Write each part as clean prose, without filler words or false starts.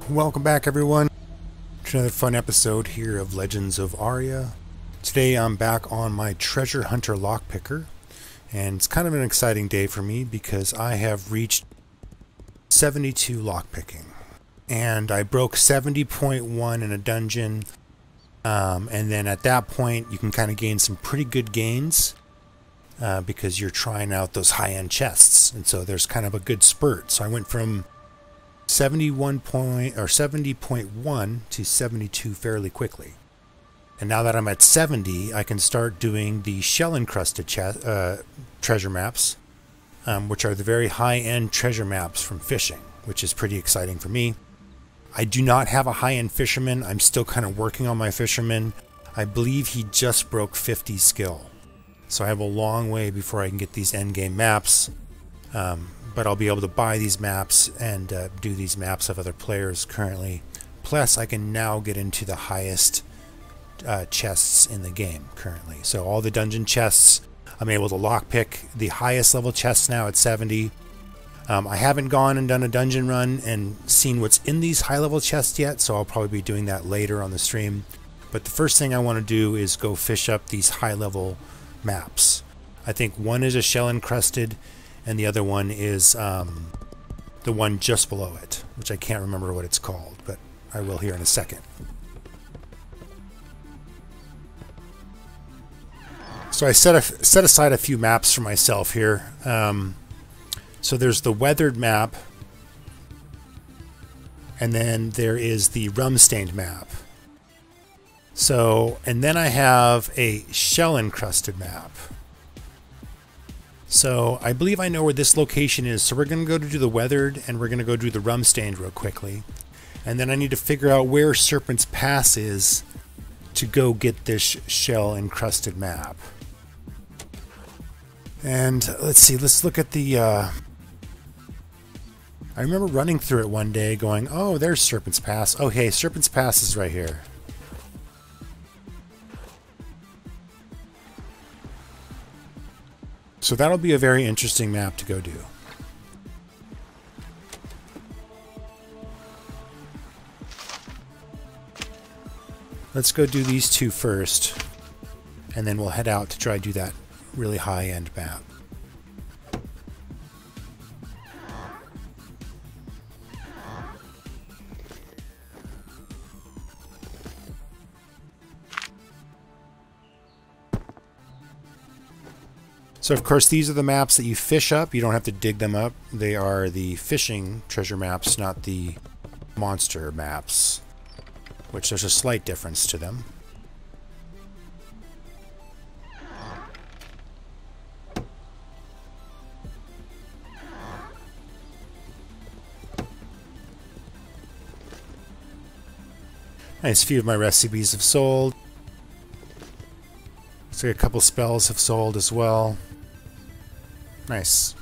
Welcome back, everyone, to another fun episode here of Legends of Aria. Today I'm back on my treasure hunter lockpicker, and it's kind of an exciting day for me because I have reached 72 lockpicking. And I broke 70.1 in a dungeon, and then at that point you can kind of gain some pretty good gains because you're trying out those high-end chests, and so there's kind of a good spurt. So I went from 70.1 to 72 fairly quickly. And now that I'm at 70, I can start doing the shell-encrusted treasure maps, which are the very high-end treasure maps from fishing, which is pretty exciting for me. I do not have a high-end fisherman. I'm still kind of working on my fisherman. I believe he just broke 50 skill. So I have a long way before I can get these endgame maps. But I'll be able to buy these maps and do these maps of other players currently. Plus, I can now get into the highest chests in the game currently. So all the dungeon chests, I'm able to lockpick the highest level chests now at 70. I haven't gone and done a dungeon run and seen what's in these high level chests yet, so I'll probably be doing that later on the stream. But the first thing I want to do is go fish up these high level maps. I think one is a shell encrusted, and the other one is the one just below it, which I can't remember what it's called, but I will here in a second. So I set aside a few maps for myself here. So there's the weathered map, and then there is the rum-stained map. So, and then I have a shell-encrusted map. So I believe I know where this location is. So we're going to go to do the weathered, and we're going to go do the rum stained real quickly. And then I need to figure out where Serpent's Pass is to go get this shell encrusted map. And let's see, let's look at the... I remember running through it one day going, oh, there's Serpent's Pass. Okay, Serpent's Pass is right here. So that'll be a very interesting map to go do. Let's go do these two first, and then we'll head out to try to do that really high-end map. So of course these are the maps that you fish up. You don't have to dig them up. They are the fishing treasure maps, not the monster maps, which there's a slight difference to them. Nice, few of my recipes have sold. Looks like a couple spells have sold as well. Nice.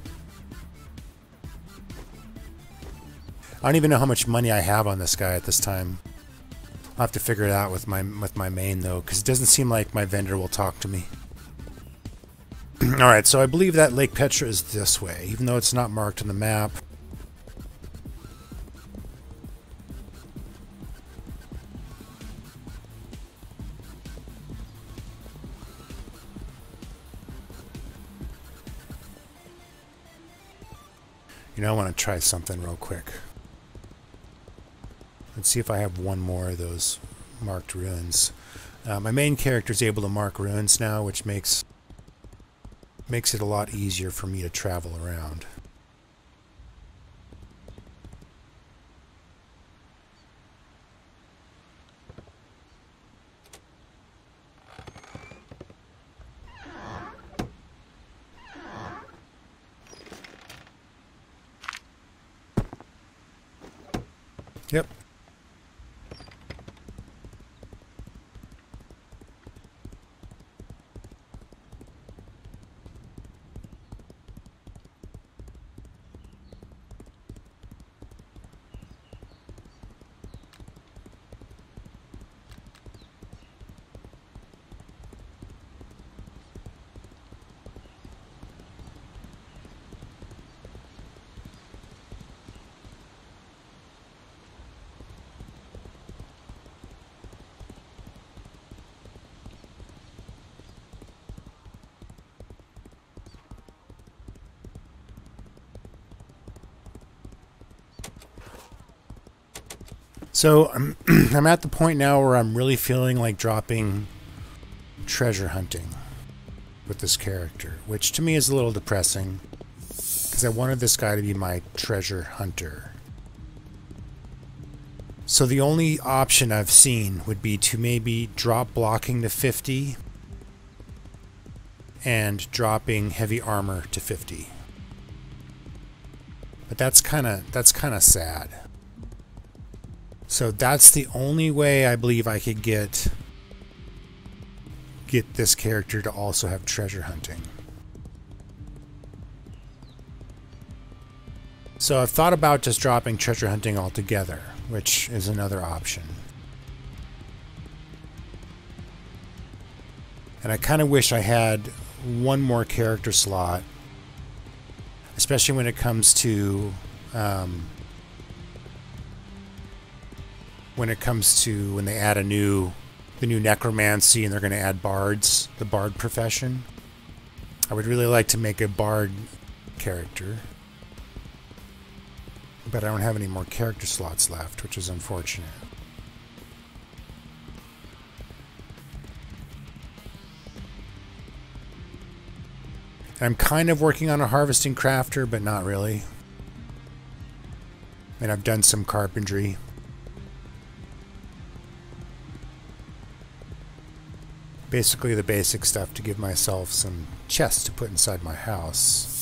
I don't even know how much money I have on this guy at this time. I'll have to figure it out with my main though, because it doesn't seem like my vendor will talk to me. Alright, so I believe that Lake Petra is this way, even though it's not marked on the map. You know, I want to try something real quick. Let's see if I have one more of those marked ruins. My main character is able to mark ruins now, which makes it a lot easier for me to travel around. Yep. So I'm at the point now where I'm really feeling like dropping treasure hunting with this character, which to me is a little depressing because I wanted this guy to be my treasure hunter. So the only option I've seen would be to maybe drop blocking to 50 and dropping heavy armor to 50. But that's kind of sad. So that's the only way I believe I could get this character to also have treasure hunting. So I've thought about just dropping treasure hunting altogether, which is another option. And I kind of wish I had one more character slot, especially when it comes to when they add the new necromancy and they're going to add bards, the bard profession. I would really like to make a bard character, but I don't have any more character slots left, which is unfortunate. I'm kind of working on a harvesting crafter, but not really. And I've done some carpentry. Basically the basic stuff to give myself some chests to put inside my house.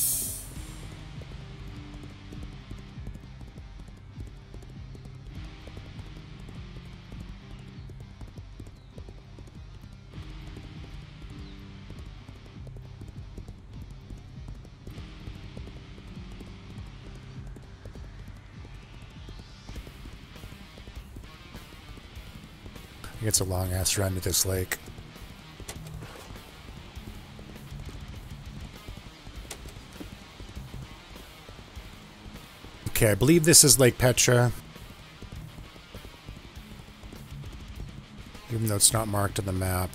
I think it's a long ass run to this lake. Okay, I believe this is Lake Petra. Even though it's not marked on the map.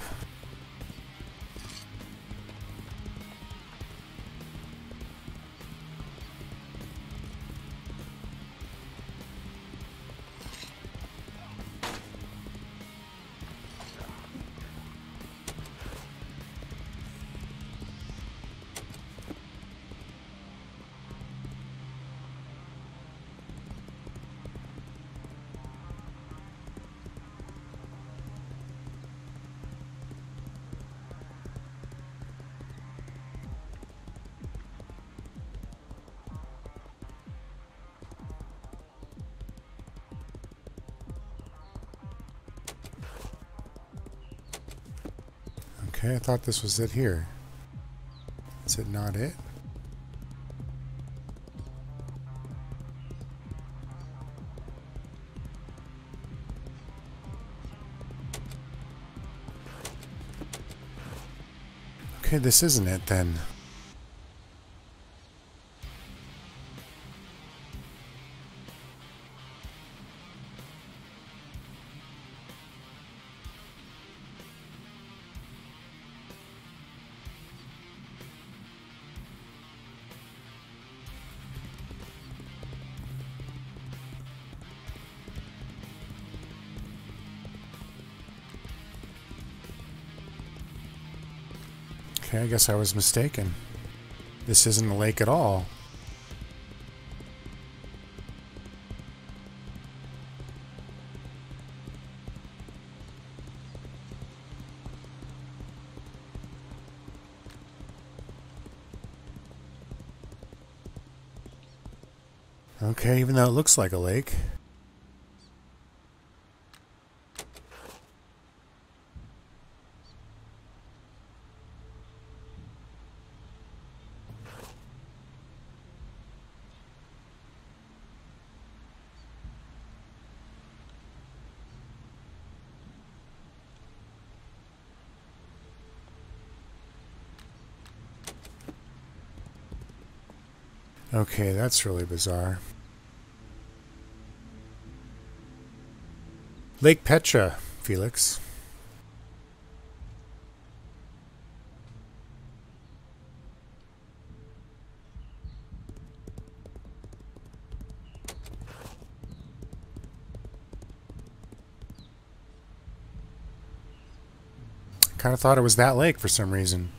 Okay, I thought this was it here. Is it not it? Okay, this isn't it then. Okay, I guess I was mistaken. This isn't a lake at all. Okay, even though it looks like a lake. Okay, that's really bizarre. Lake Petra, Felix. kind of thought it was that lake for some reason.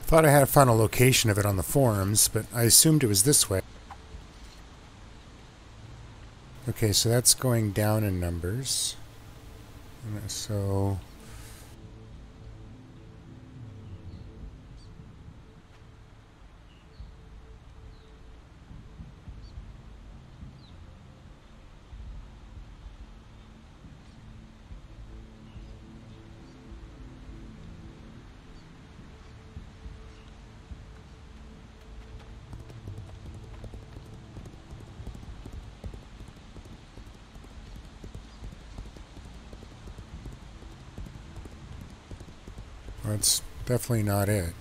Thought I had found a location of it on the forums, but I assumed it was this way. Okay, so that's going down in numbers. So... That's definitely not it.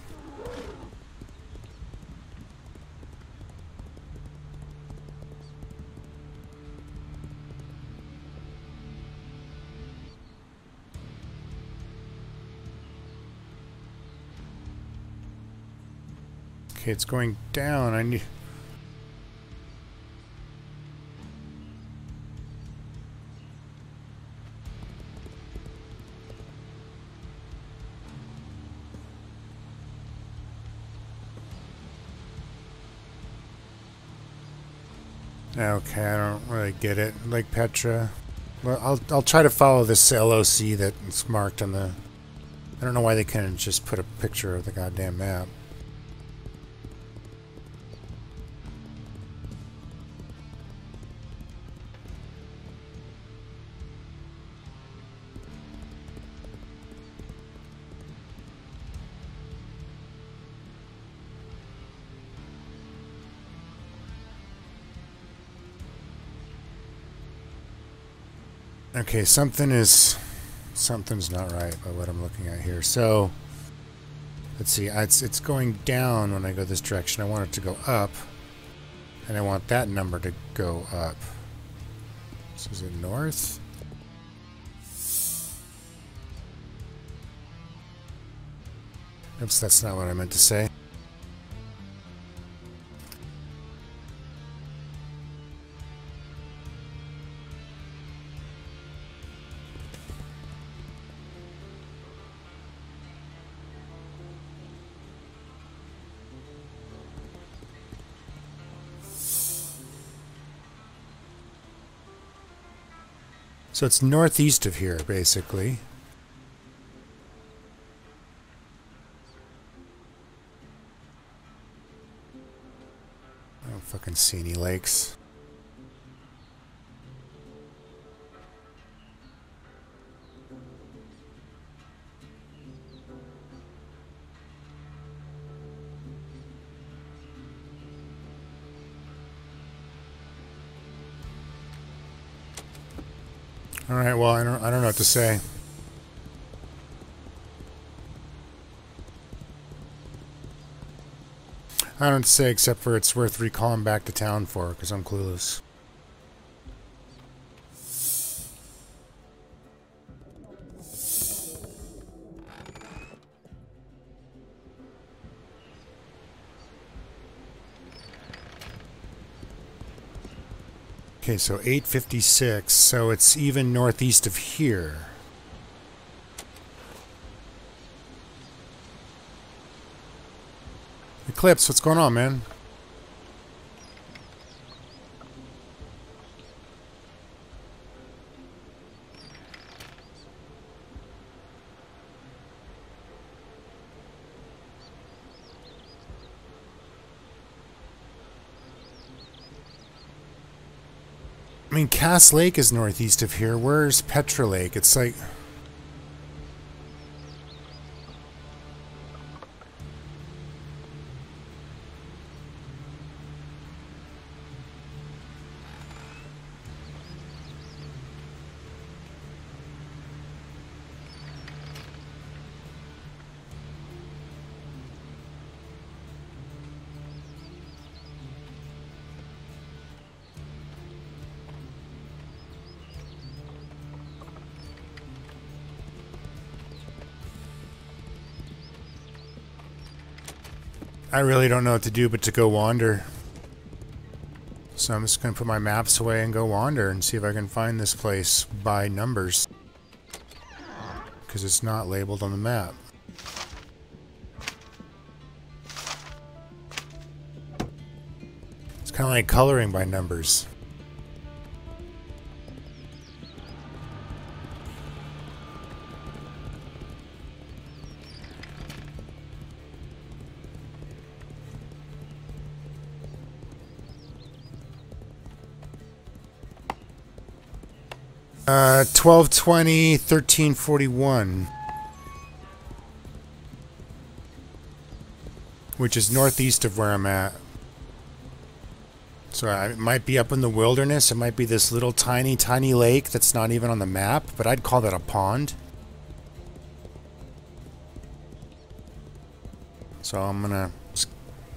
Okay, it's going down. I need... Okay, I don't really get it. Like Petra. Well, I'll try to follow this LOC that's marked on the... I don't know why they couldn't just put a picture of the goddamn map. Okay, something's not right by what I'm looking at here. So, let's see. It's going down when I go this direction. I want it to go up, and I want that number to go up. So is it north? Oops, that's not what I meant to say. So it's northeast of here, basically. I don't fucking see any lakes. All right, well, I don't know what to say. I don't know what to say except for it's worth recalling back to town for, because I'm clueless. Okay, so 856, so it's even northeast of here. Eclipse, what's going on, man? I mean, Cass Lake is northeast of here. Where's Petra Lake? It's like... I really don't know what to do but to go wander. So I'm just going to put my maps away and go wander and see if I can find this place by numbers. Because it's not labeled on the map. It's kind of like coloring by numbers. Uh, 1220, 1341. Which is northeast of where I'm at. So it might be up in the wilderness. It might be this little tiny, tiny lake that's not even on the map, but I'd call that a pond. So I'm gonna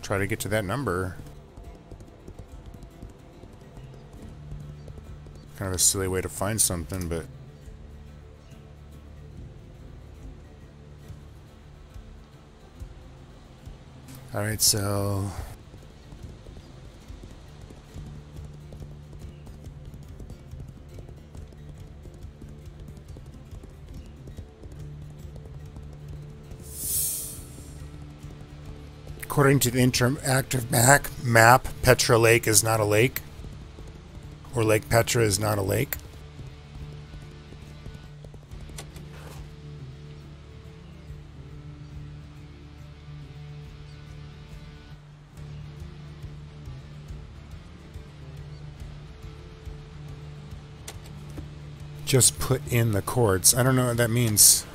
try to get to that number. Kind of a silly way to find something, but... Alright, so... According to the interactive map, Petra Lake is not a lake. Or Lake Petra is not a lake. Just put in the chords. I don't know what that means.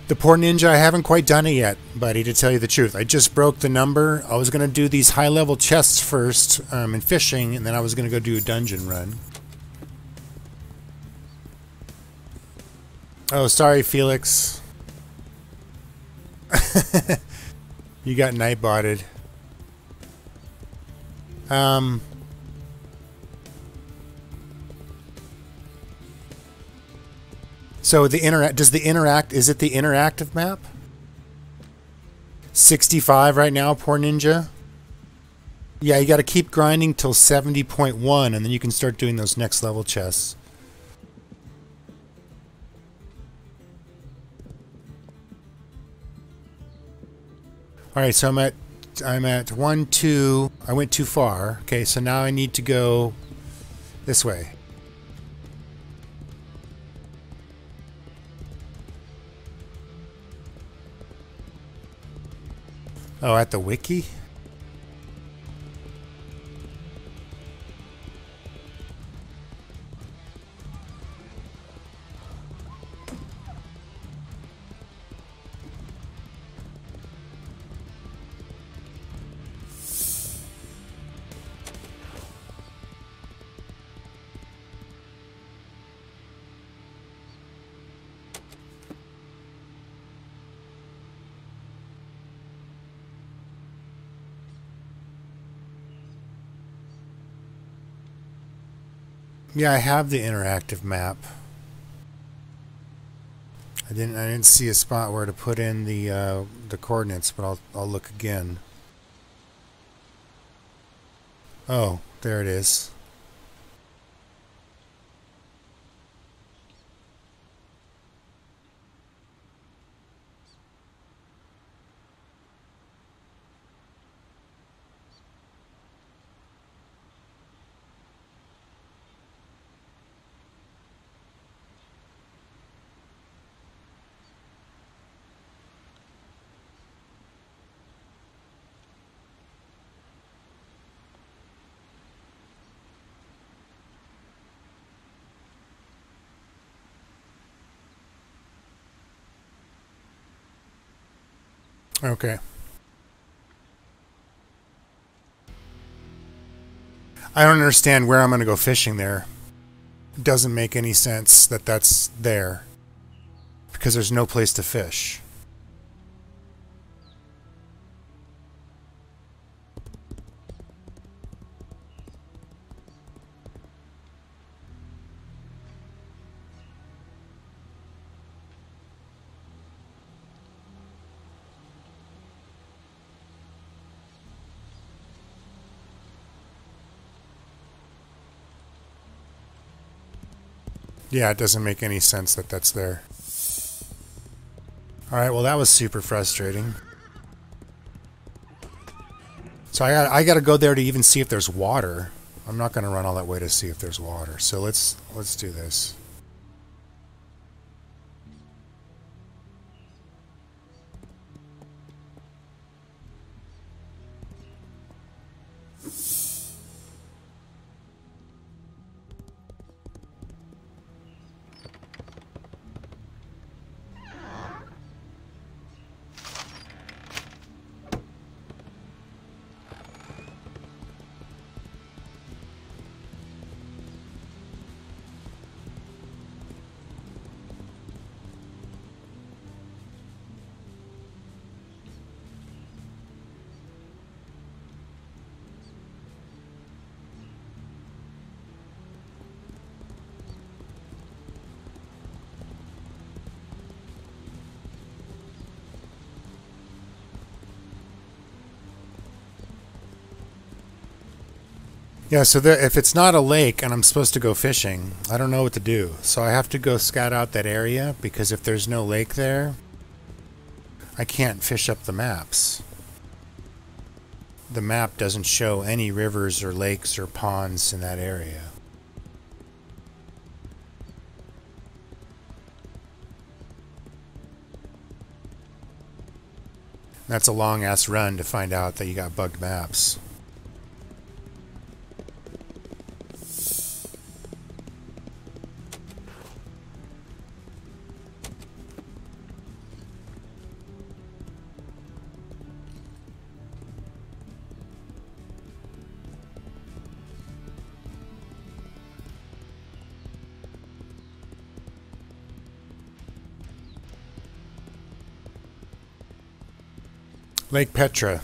The poor ninja, I haven't quite done it yet, buddy, to tell you the truth. I just broke the number. I was going to do these high-level chests first in fishing, and then I was going to go do a dungeon run. Oh, sorry, Felix. You got night-botted. So is it the interactive map? 65 right now, poor ninja. Yeah, you got to keep grinding till 70.1 and then you can start doing those next level chests. All right, so I'm at 1, 2. I went too far. Okay, so now I need to go this way. Oh, at the wiki? Yeah, I have the interactive map. I didn't see a spot where to put in the coordinates, but I'll look again. Oh, there it is. Okay. I don't understand where I'm going to go fishing there. It doesn't make any sense that that's there. Because there's no place to fish. Yeah, it doesn't make any sense that that's there. Alright, well that was super frustrating. So I gotta go there to even see if there's water. I'm not gonna run all that way to see if there's water. So let's do this. Yeah, so if it's not a lake and I'm supposed to go fishing, I don't know what to do. So I have to go scout out that area, because if there's no lake there, I can't fish up the maps. The map doesn't show any rivers or lakes or ponds in that area. That's a long-ass run to find out that you got bugged maps. Lake Petra.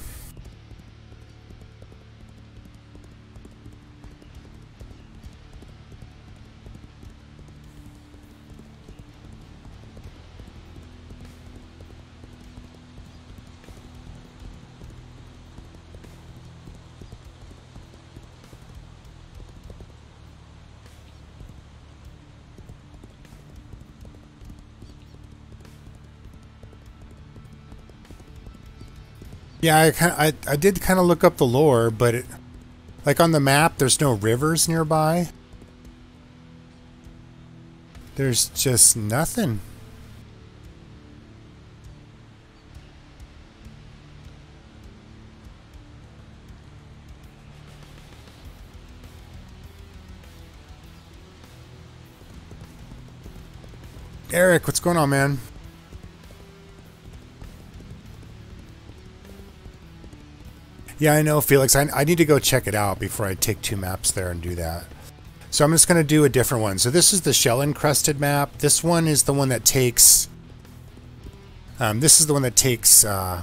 Yeah, I did kind of look up the lore, but like on the map, there's no rivers nearby. There's just nothing. Eric, what's going on, man? Yeah, I know, Felix. I need to go check it out before I take 2 maps there and do that. So I'm just going to do a different one. So this is the shell-encrusted map. This one is the one that takes... this is the one that takes the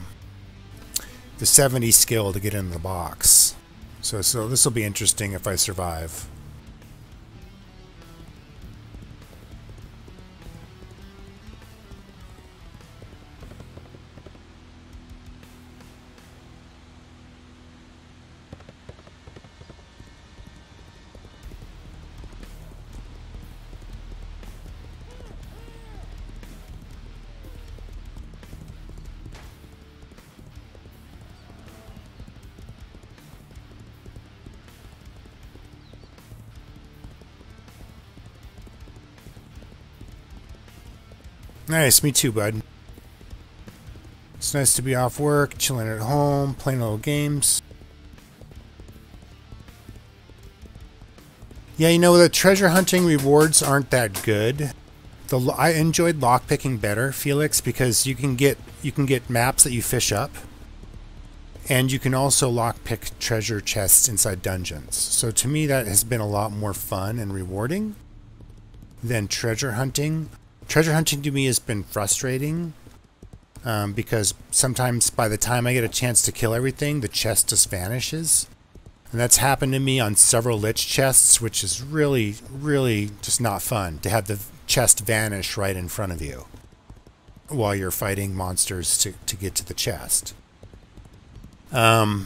70 skill to get in the box. So this will be interesting if I survive. Nice, me too, bud. It's nice to be off work, chilling at home, playing little games. Yeah, you know, the treasure hunting rewards aren't that good. I enjoyed lockpicking better, Felix, because you can get maps that you fish up, and you can also lockpick treasure chests inside dungeons. So to me, that has been a lot more fun and rewarding than treasure hunting. Treasure hunting to me has been frustrating because sometimes by the time I get a chance to kill everything, the chest just vanishes. And that's happened to me on several lich chests, which is really, really just not fun to have the chest vanish right in front of you while you're fighting monsters to get to the chest. So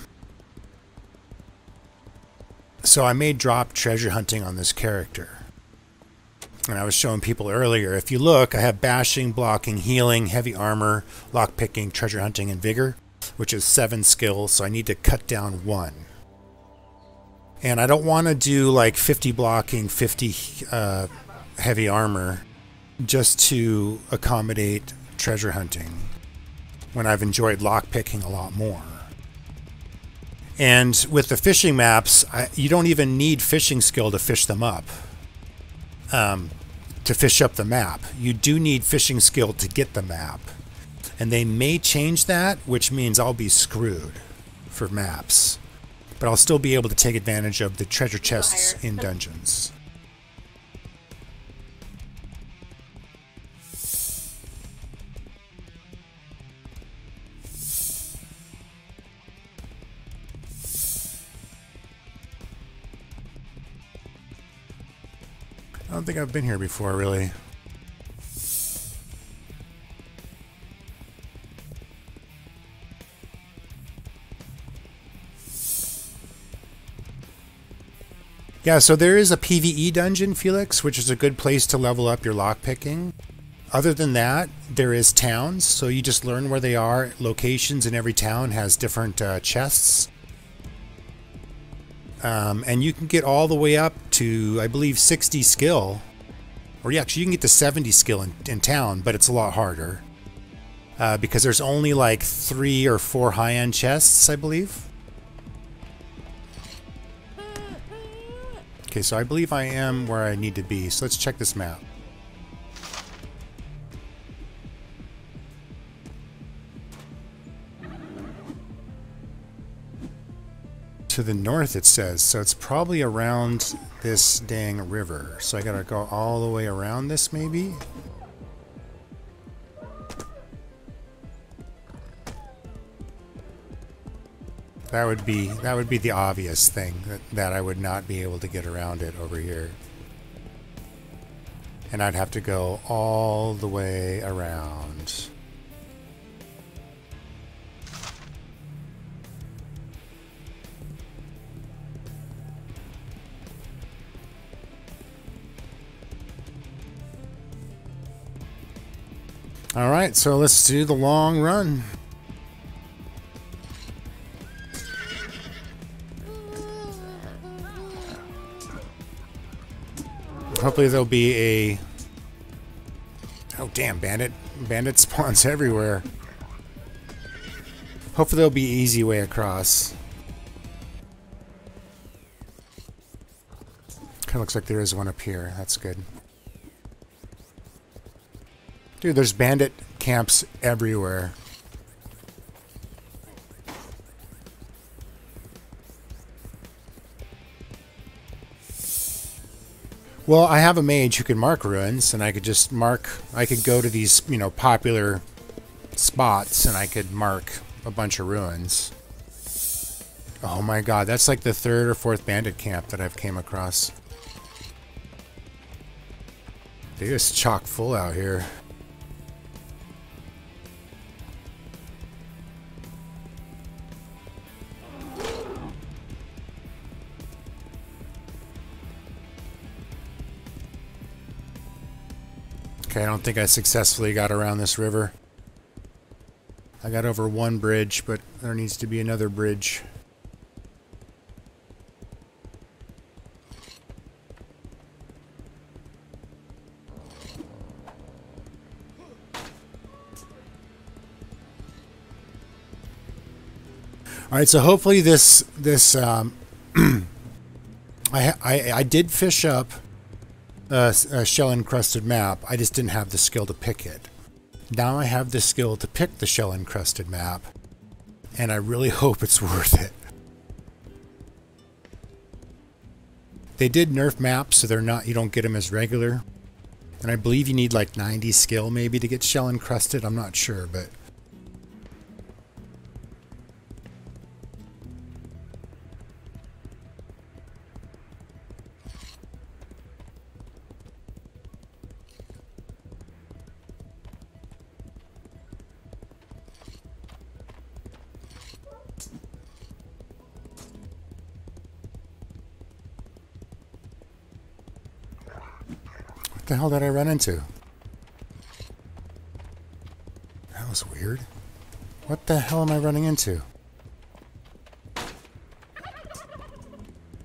I may drop treasure hunting on this character. And I was showing people earlier, if you look, I have bashing, blocking, healing, heavy armor, lockpicking, treasure hunting, and vigor, which is 7 skills, so I need to cut down 1. And I don't want to do like 50 blocking, 50 heavy armor just to accommodate treasure hunting when I've enjoyed lockpicking a lot more. And with the fishing maps, you don't even need fishing skill to fish them up. To fish up the map. You do need fishing skill to get the map. And they may change that, which means I'll be screwed for maps. But I'll still be able to take advantage of the treasure chests in dungeons. I don't think I've been here before, really. Yeah, so there is a PvE dungeon, Felix, which is a good place to level up your lockpicking. Other than that, there is towns, so you just learn where they are. Locations in every town has different chests. And you can get all the way up to, I believe, 60 skill. Or yeah, actually, you can get to 70 skill in town, but it's a lot harder. Because there's only like 3 or 4 high-end chests, I believe. Okay, so I believe I am where I need to be. So let's check this map. To the north, it says. So it's probably around this dang river. So I gotta go all the way around this, maybe? That would be the obvious thing, that I would not be able to get around it over here. And I'd have to go all the way around. All right, so let's do the long run. Hopefully there'll be a... Oh, damn, bandit. Bandit spawns everywhere. Hopefully there'll be an easy way across. Kind of looks like there is one up here. That's good. Dude, there's bandit camps everywhere. Well, I have a mage who can mark ruins, and I could just mark... I could go to these, you know, popular spots, and I could mark a bunch of ruins. Oh my god, that's like the 3rd or 4th bandit camp that I've came across. They're just chock full out here. Okay, I don't think I successfully got around this river. I got over one bridge, but there needs to be another bridge. All right, so hopefully this I did fish up a shell-encrusted map. I just didn't have the skill to pick it. Now I have the skill to pick the shell-encrusted map, and I really hope it's worth it. They did nerf maps, so they're not, you don't get them as regular. And I believe you need like 90 skill maybe to get shell-encrusted. I'm not sure, but... the hell did I run into? That was weird. What the hell am I running into?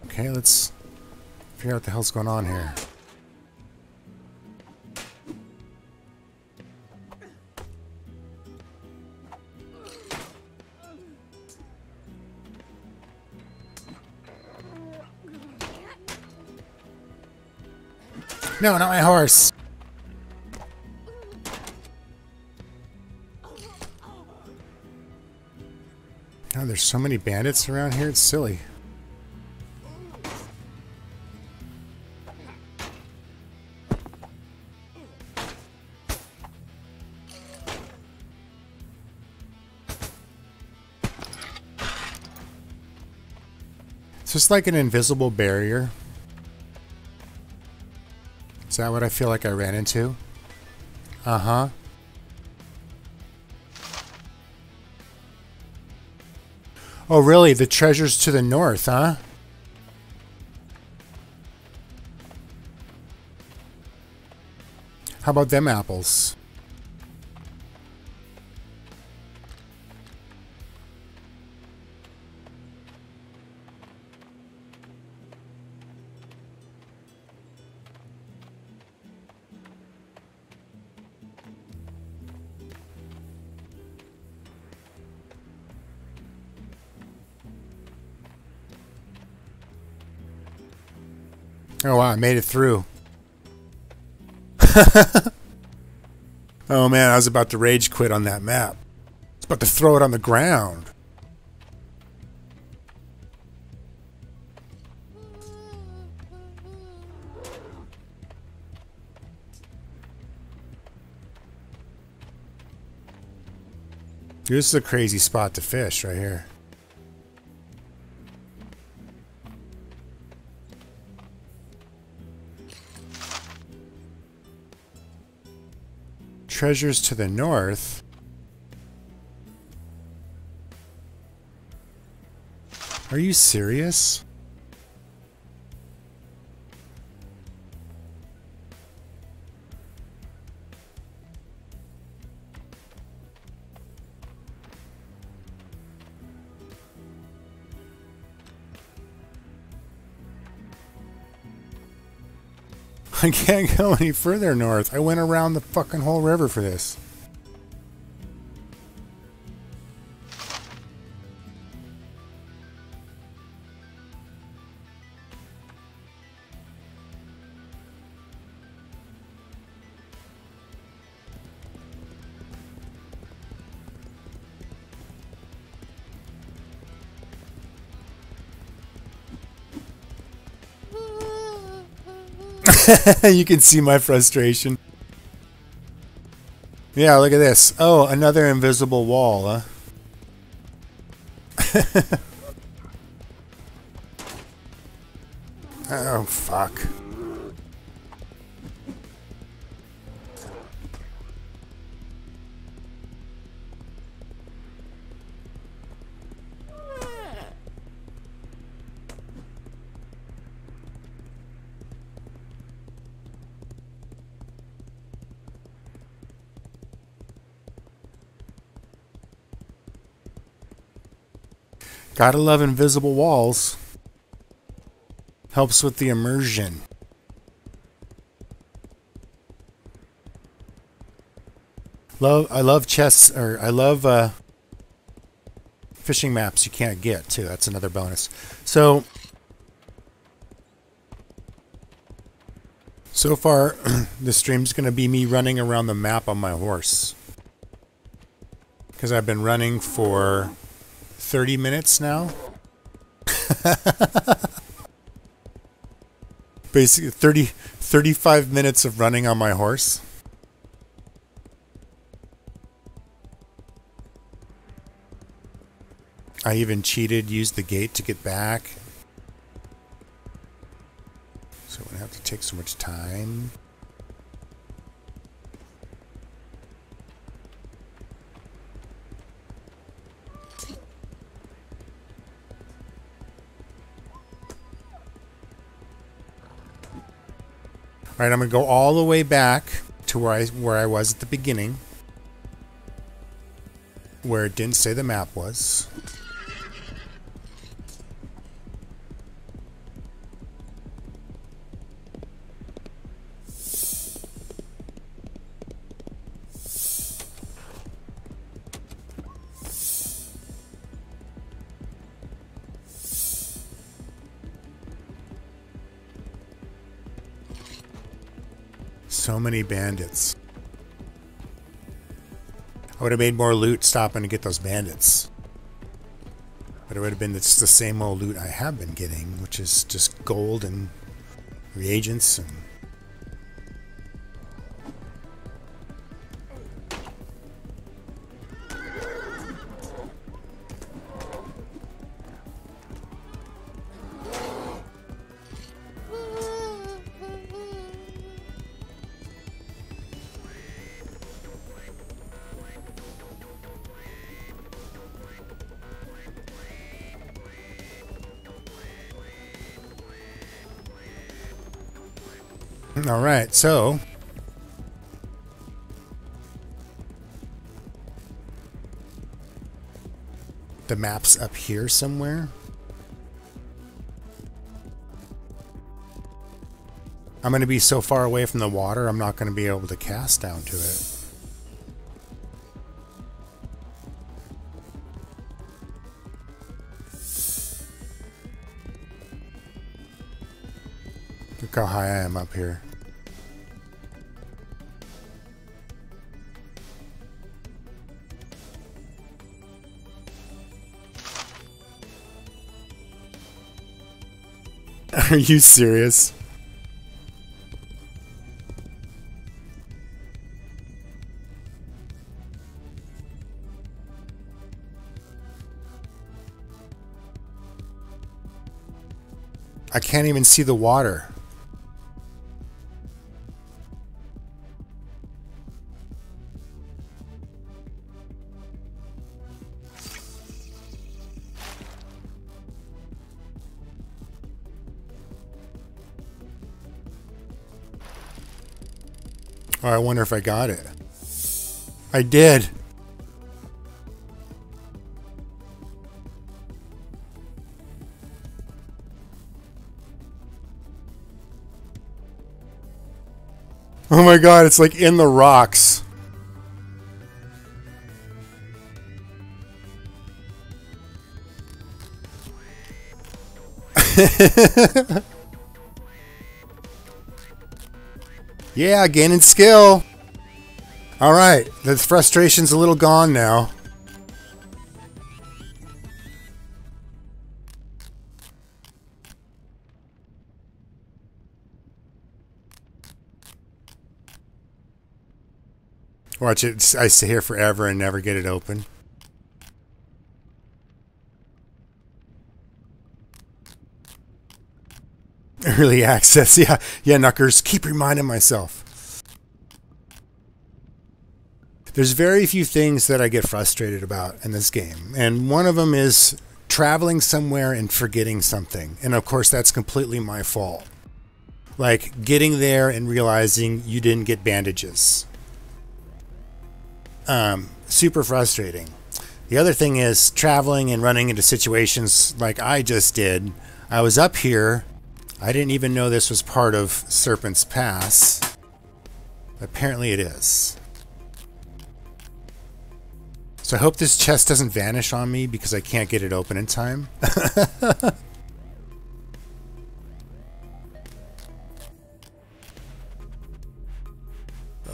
Okay, let's figure out what the hell's going on here. No, not my horse! God, there's so many bandits around here, it's silly. It's just like an invisible barrier. Is that what I feel like I ran into? Uh-huh. Oh, really? The treasure's to the north, huh? How about them apples? Oh wow, I made it through. Oh man, I was about to rage quit on that map. I was about to throw it on the ground. This is a crazy spot to fish right here. Treasures to the north. Are you serious? I can't go any further north. I went around the fucking whole river for this. You can see my frustration. Yeah, look at this. Oh, another invisible wall, huh? Oh, fuck. Gotta love invisible walls. Helps with the immersion. I love chests, or I love fishing maps you can't get too. That's another bonus. So far, the stream's gonna be me running around the map on my horse. Because I've been running for 30 minutes now. Basically 35 minutes of running on my horse. I even cheated, used the gate to get back. So it wouldn't have to take so much time. All right, I'm going to go all the way back to where I was at the beginning, where it didn't say the map was. So many bandits. I would have made more loot stopping to get those bandits. But it would have been just the same old loot I have been getting, which is just gold and reagents and... All right, so the map's up here somewhere. I'm going to be so far away from the water, I'm not going to be able to cast down to it. Look how high I am up here. Are you serious? I can't even see the water. Oh, I wonder if I got it. I did. Oh my god, it's like in the rocks. Yeah, gaining skill. All right, the frustration's a little gone now. Watch it. I stay here forever and never get it open. Early access. Yeah, Knuckers. Keep reminding myself. There's very few things that I get frustrated about in this game. And one of them is traveling somewhere and forgetting something. And of course, that's completely my fault. Like getting there and realizing you didn't get bandages. Super frustrating. The other thing is traveling and running into situations like I just did. I was up here. I didn't even know this was part of Serpent's Pass. Apparently it is. So I hope this chest doesn't vanish on me because I can't get it open in time.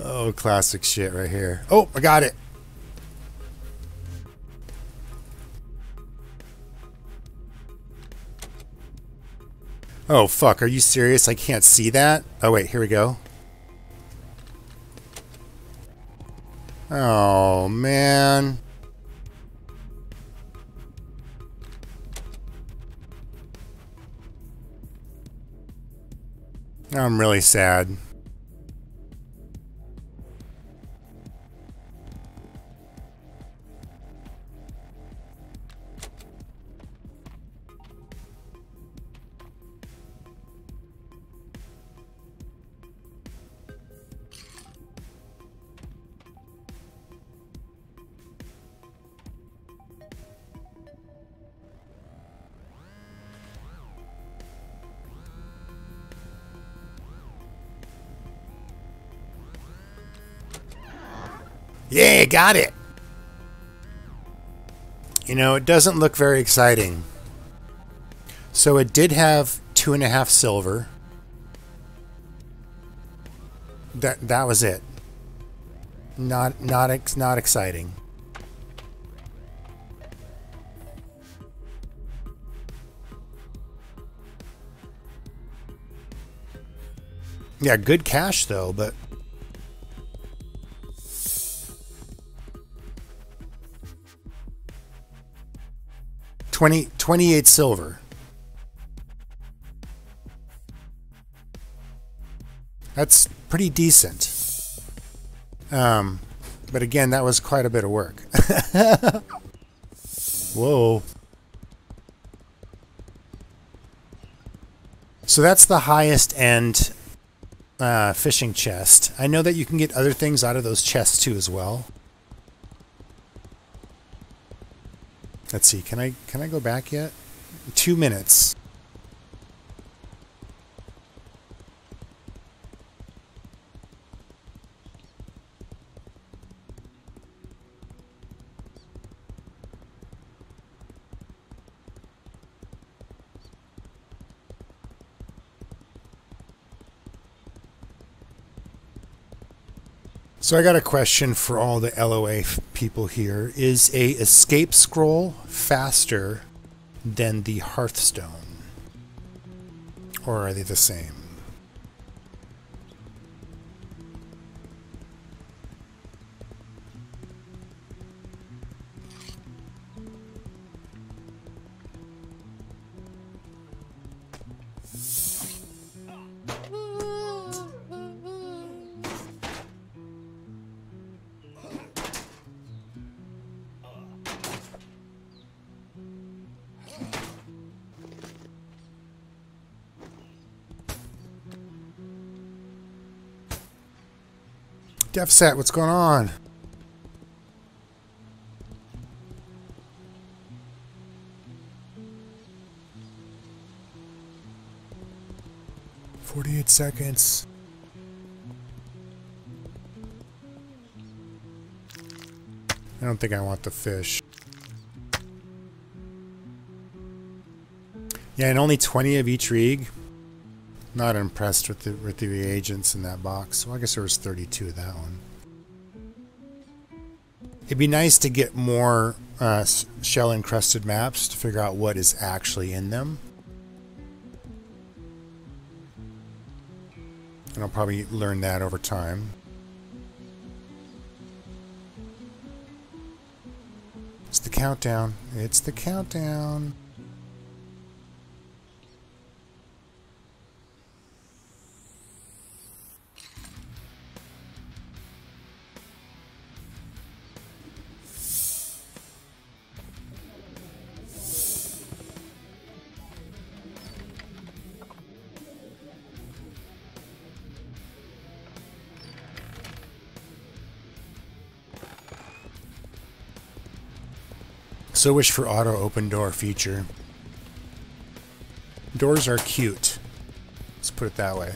Oh, classic shit right here. Oh, I got it. Oh, fuck. Are you serious? I can't see that? Oh, wait. Here we go. Oh, man. I'm really sad. Yeah, got it. You know, it doesn't look very exciting. So it did have 2.5 silver. That was it. Not exciting. Yeah, good cash though, but 28 silver. That's pretty decent. But again, that was quite a bit of work. Whoa. So that's the highest end fishing chest. I know that you can get other things out of those chests too as well. Let's see, can I go back yet? 2 minutes. So I got a question for all the LOA people here. Is a escape scroll faster than the Hearthstone? Or are they the same? Defset, what's going on? "48 seconds. I don't think I want the fish. Yeah, and only 20 of each rig. Not impressed with the reagents in that box. Well, I guess there was 32 of that one. It'd be nice to get more shell encrusted maps to figure out what is actually in them. And I'll probably learn that over time. It's the countdown. It's the countdown. So wish for auto open door feature. Doors are cute. Let's put it that way.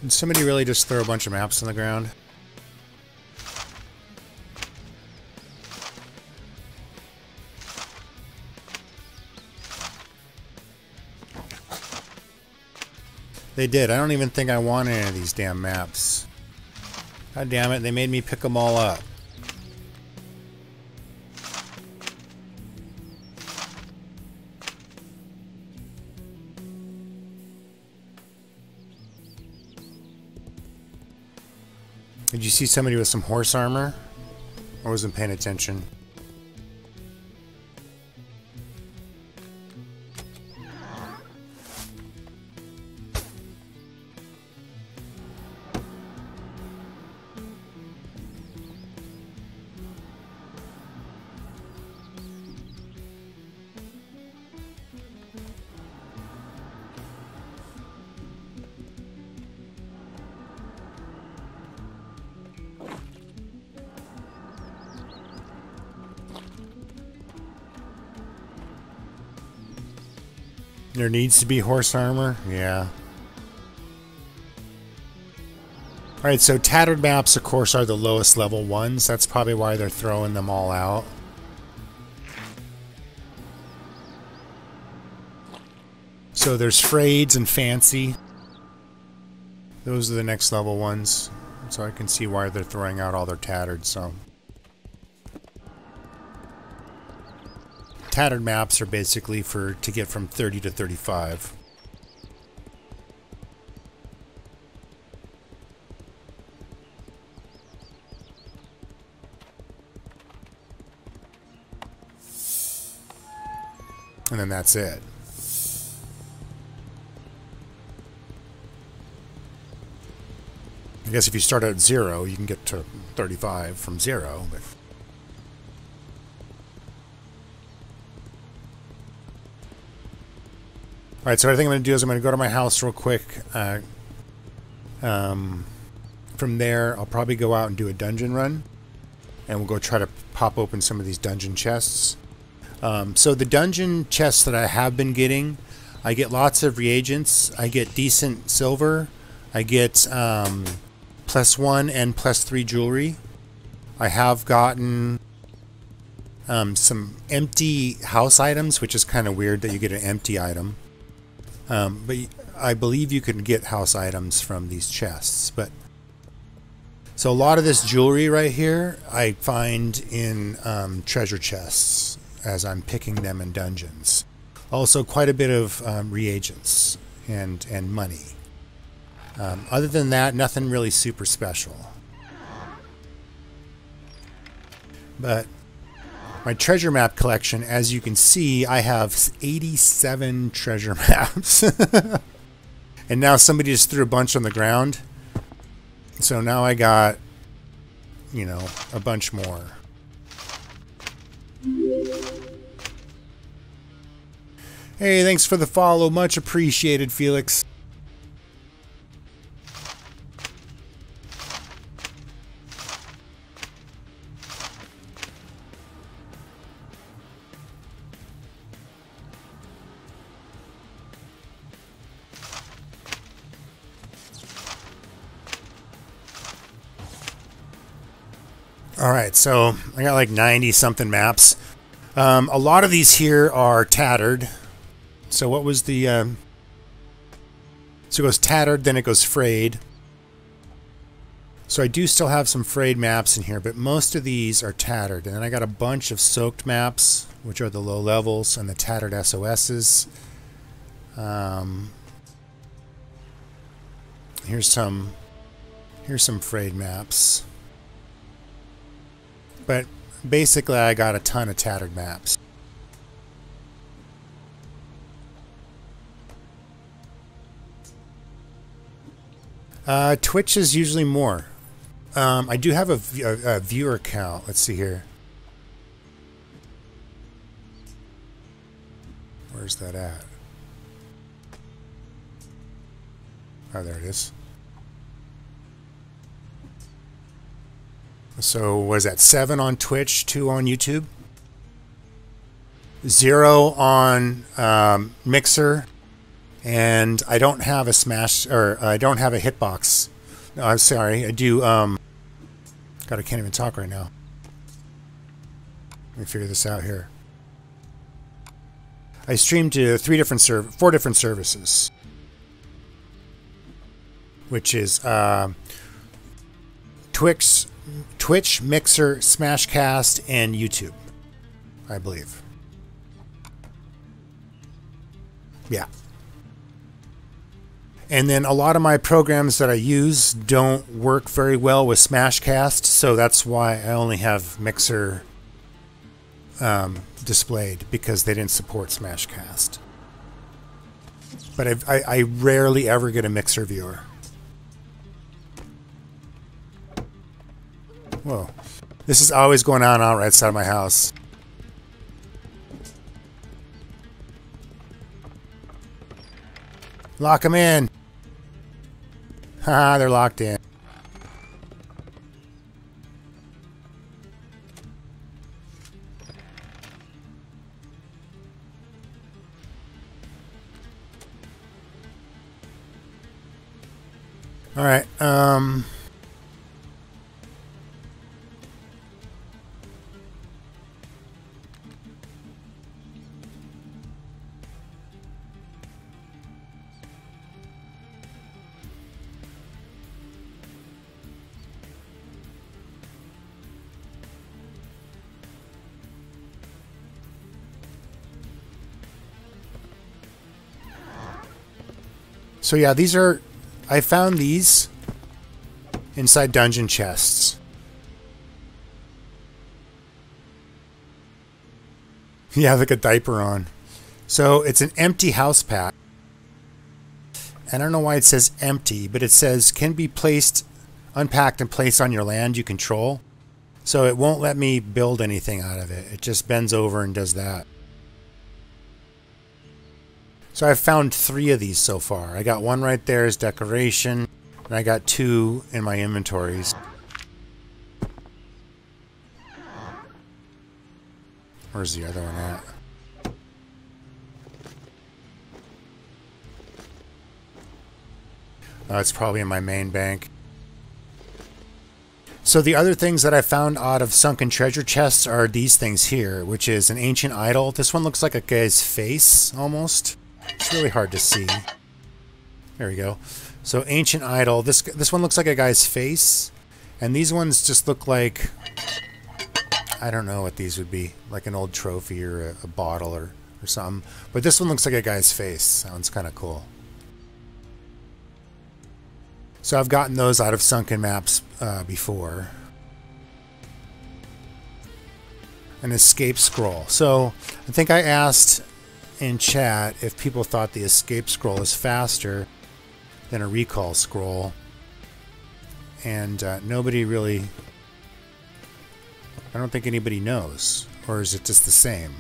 Did somebody really just throw a bunch of maps on the ground? They did. I don't even think I want any of these damn maps. God damn it, they made me pick them all up. Did you see somebody with some horse armor? I wasn't paying attention. There needs to be horse armor? Yeah. Alright, so tattered maps, of course, are the lowest level ones. That's probably why they're throwing them all out. So there's frayeds and fancy. Those are the next level ones. So I can see why they're throwing out all their tattered, so. Tattered maps are basically to get from 30 to 35. And then that's it. I guess if you start at 0, you can get to 35 from 0, but alright, so what I think I'm going to do is I'm going to go to my house real quick. From there, I'll probably go out and do a dungeon run. And we'll go try to pop open some of these dungeon chests. So the dungeon chests that I have been getting, I get lots of reagents. I get decent silver. I get +1 and +3 jewelry. I have gotten some empty house items, which is kind of weird that you get an empty item. But I believe you can get house items from these chests. So a lot of this jewelry right here I find in treasure chests as I'm picking them in dungeons. Also quite a bit of reagents and money. Other than that, nothing really super special. But my treasure map collection, as you can see, I have 87 treasure maps. And now somebody just threw a bunch on the ground. So now I got, you know, a bunch more. Hey, thanks for the follow. Much appreciated, Felix. Alright, so I got like 90 something maps. A lot of these here are tattered. So what was the... so it goes tattered, then it goes frayed. So I do still have some frayed maps in here, but most of these are tattered. And then I got a bunch of soaked maps, which are the low levels, and the tattered SOSs. Here's some frayed maps. But basically I got a ton of tattered maps. Twitch is usually more. I do have a viewer count. Let's see here. Where's that at? Oh, there it is. So was that 7 on Twitch, 2 on YouTube, 0 on Mixer, and I don't have a Smash, or I don't have a hitbox. No, I'm sorry, I do. God, I can't even talk right now. Let me figure this out here. I stream to 4 different services, which is Twitch, Mixer, Smashcast, and YouTube, I believe. Yeah. And then a lot of my programs that I use don't work very well with Smashcast, so that's why I only have Mixer displayed, because they didn't support Smashcast. But I rarely ever get a Mixer viewer. Whoa. This is always going on out right side of my house. Lock them in. Haha, they're locked in. All right. So yeah, I found these inside dungeon chests. Yeah, like a diaper on. So it's an empty house pack. And I don't know why it says empty, but it says can be placed, unpacked and placed on your land you control. So it won't let me build anything out of it. It just bends over and does that. So I've found 3 of these so far. I got one right there as decoration, and I got 2 in my inventories. Where's the other one at? Oh, it's probably in my main bank. So the other things that I found out of sunken treasure chests are these things here, which is an ancient idol. This one looks like a guy's face, almost. It's really hard to see. There we go. So ancient idol. This one looks like a guy's face, and these ones just look like, I don't know what these would be, like an old trophy or a bottle or something. But this one looks like a guy's face. That one's kind of cool. So I've gotten those out of sunken maps before. An escape scroll. So I think I asked in chat if people thought the escape scroll is faster than a recall scroll, and nobody really, I don't think anybody knows. Or is it just the same?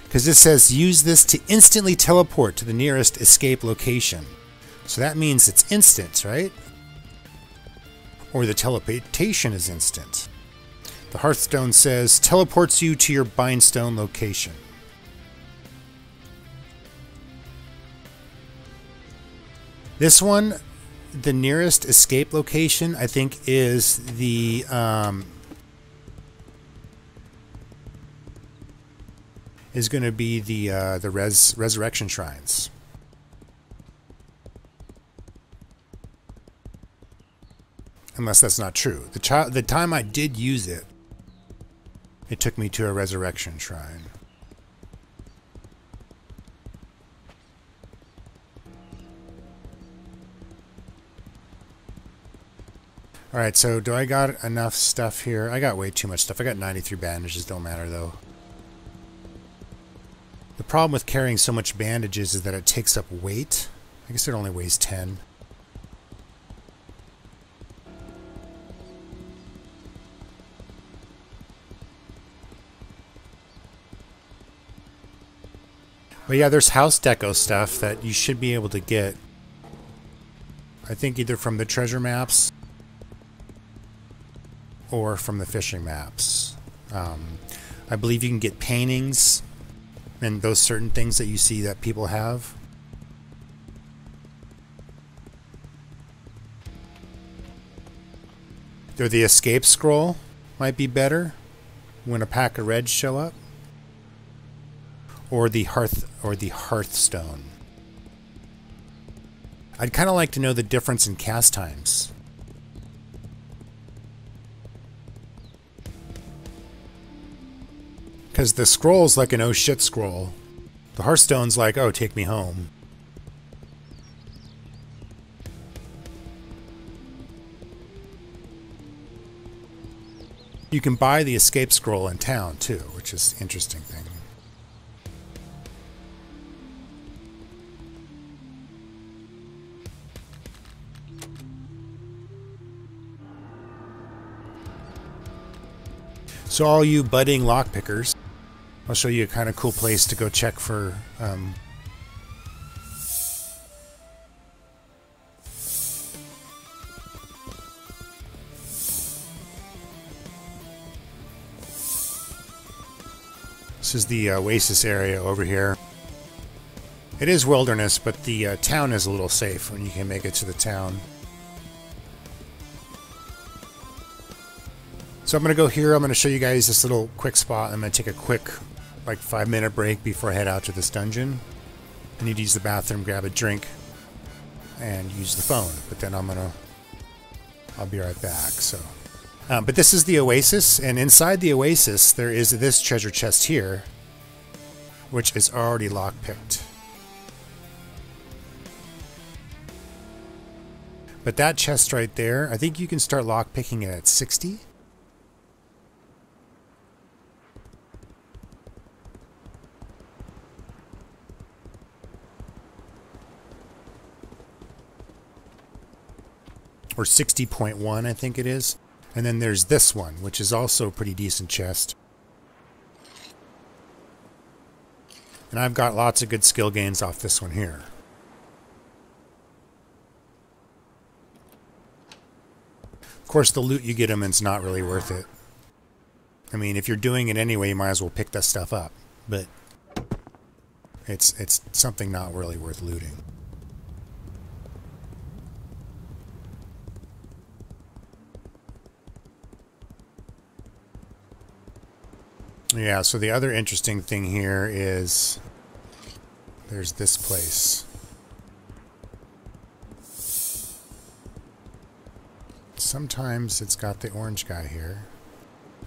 Because it says use this to instantly teleport to the nearest escape location. So that means it's instant, right? Or the teleportation is instant. The Hearthstone says teleports you to your bindstone location. This one, the nearest escape location, I think, is the is going to be the resurrection shrines. Unless that's not true. The time I did use it, it took me to a resurrection shrine. Alright, so do I got enough stuff here? I got way too much stuff. I got 93 bandages, don't matter though. The problem with carrying so much bandages is that it takes up weight. I guess it only weighs 10. But yeah, there's house deco stuff that you should be able to get. I think either from the treasure maps or from the fishing maps. I believe you can get paintings and those certain things that you see that people have. Or the escape scroll might be better when a pack of reds show up. Or the Hearthstone. I'd kind of like to know the difference in cast times. Because the scroll's like an oh shit scroll. The Hearthstone's like, oh, take me home. You can buy the escape scroll in town too, which is an interesting thing. So all you budding lockpickers, I'll show you a kind of cool place to go check for this is the oasis area over here. It is wilderness, but the town is a little safe when you can make it to the town. So I'm going to go here. I'm going to show you guys this little quick spot. I'm going to take a quick, like 5-minute break before I head out to this dungeon. I need to use the bathroom, grab a drink, and use the phone. But then I'll be right back. So, but this is the Oasis, and inside the Oasis there is this treasure chest here, which is already lockpicked. But that chest right there, I think you can start lockpicking it at 60. Or 60.1, I think it is. And then there's this one, which is also a pretty decent chest. And I've got lots of good skill gains off this one here. Of course, the loot you get them is not really worth it. I mean, if you're doing it anyway, you might as well pick that stuff up. But it's something not really worth looting. Yeah, so the other interesting thing here is there's this place. Sometimes it's got the orange guy here.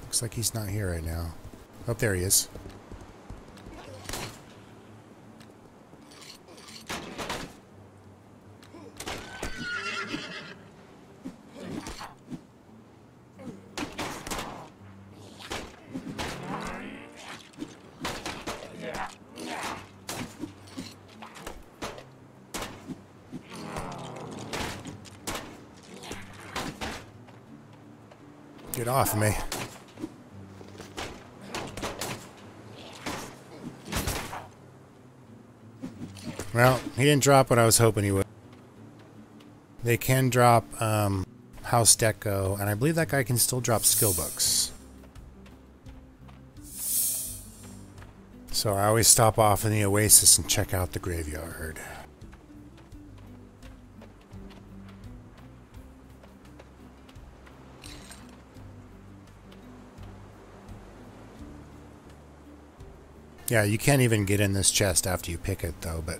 Looks like he's not here right now. Oh, there he is. Get off of me. Well, he didn't drop what I was hoping he would. They can drop house deco, and I believe that guy can still drop skill books. So I always stop off in the Oasis and check out the graveyard. Yeah, you can't even get in this chest after you pick it, though, but...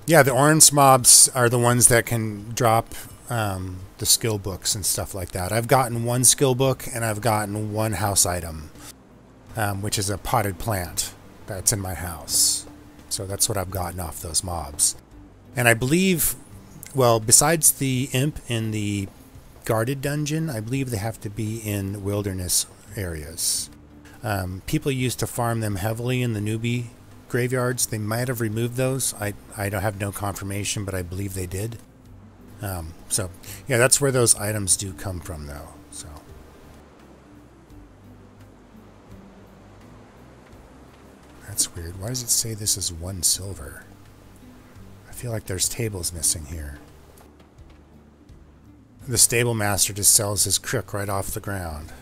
Yeah, the orange mobs are the ones that can drop the skill books and stuff like that. I've gotten one skill book and I've gotten one house item, which is a potted plant that's in my house. So that's what I've gotten off those mobs. And I believe, well, besides the imp in the guarded dungeon, I believe they have to be in wilderness areas. People used to farm them heavily in the newbie graveyards. They might have removed those. I don't have no confirmation, but I believe they did. So yeah, that's where those items do come from, though. So that's weird. Why does it say this is 1 silver? I feel like there's tables missing here. The stable master just sells his crook right off the ground.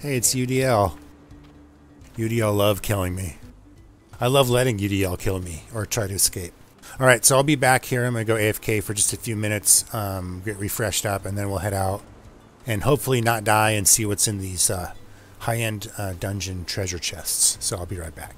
Hey, it's UDL. UDL love killing me. I love letting UDL kill me or try to escape. All right, so I'll be back here. I'm going to go AFK for just a few minutes, get refreshed up, and then we'll head out and hopefully not die and see what's in these high-end dungeon treasure chests. So I'll be right back.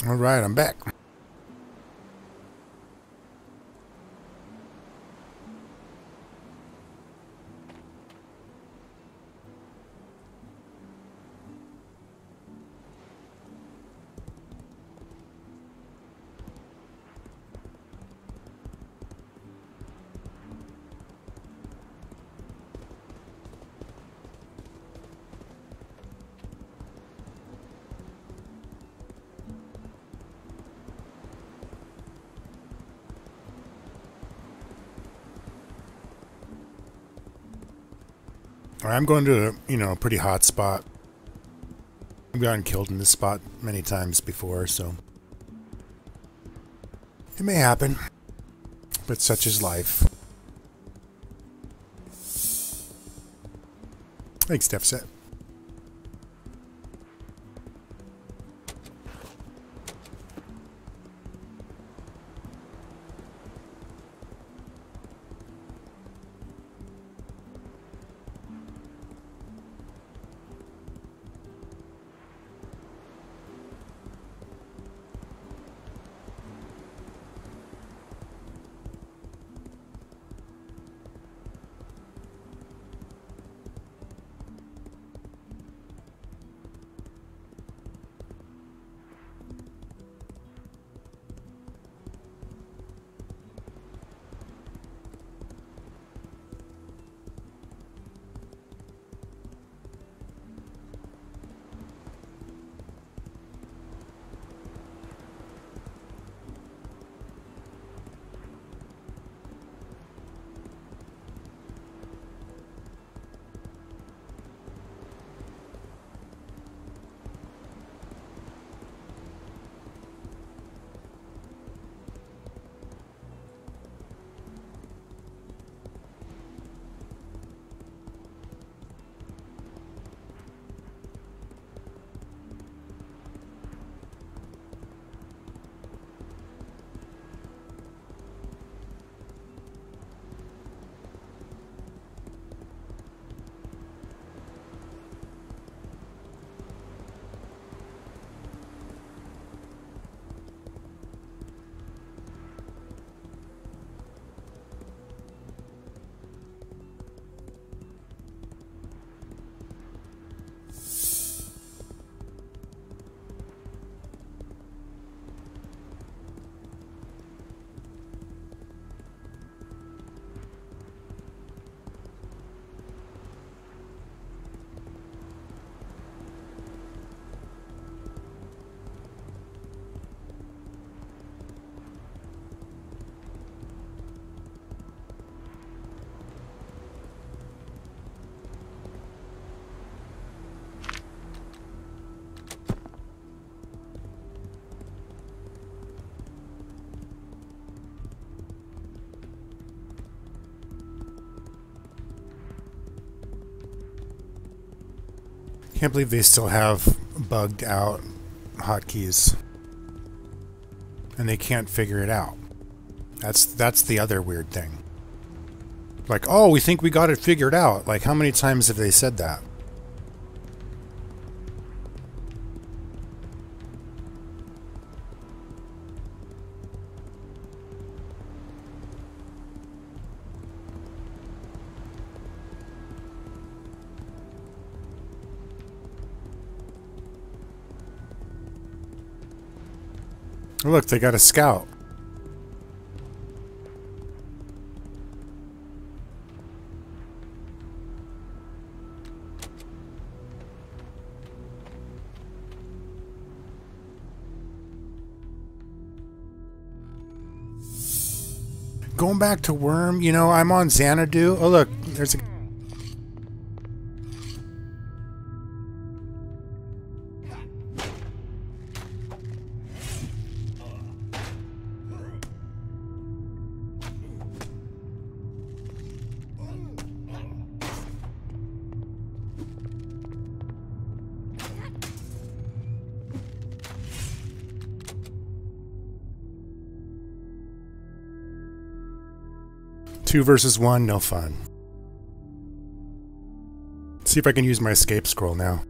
All right, I'm back. I'm going to a pretty hot spot. I've gotten killed in this spot many times before, so it may happen, but such is life. Thanks, Deficit. Can't believe they still have bugged out hotkeys. And they can't figure it out. That's the other weird thing. Like, oh, we think we got it figured out. Like, how many times have they said that? Look, they got a scout. Going back to Worm, I'm on Xanadu. Oh, look, there's a... Two versus one, no fun. See if I can use my escape scroll now.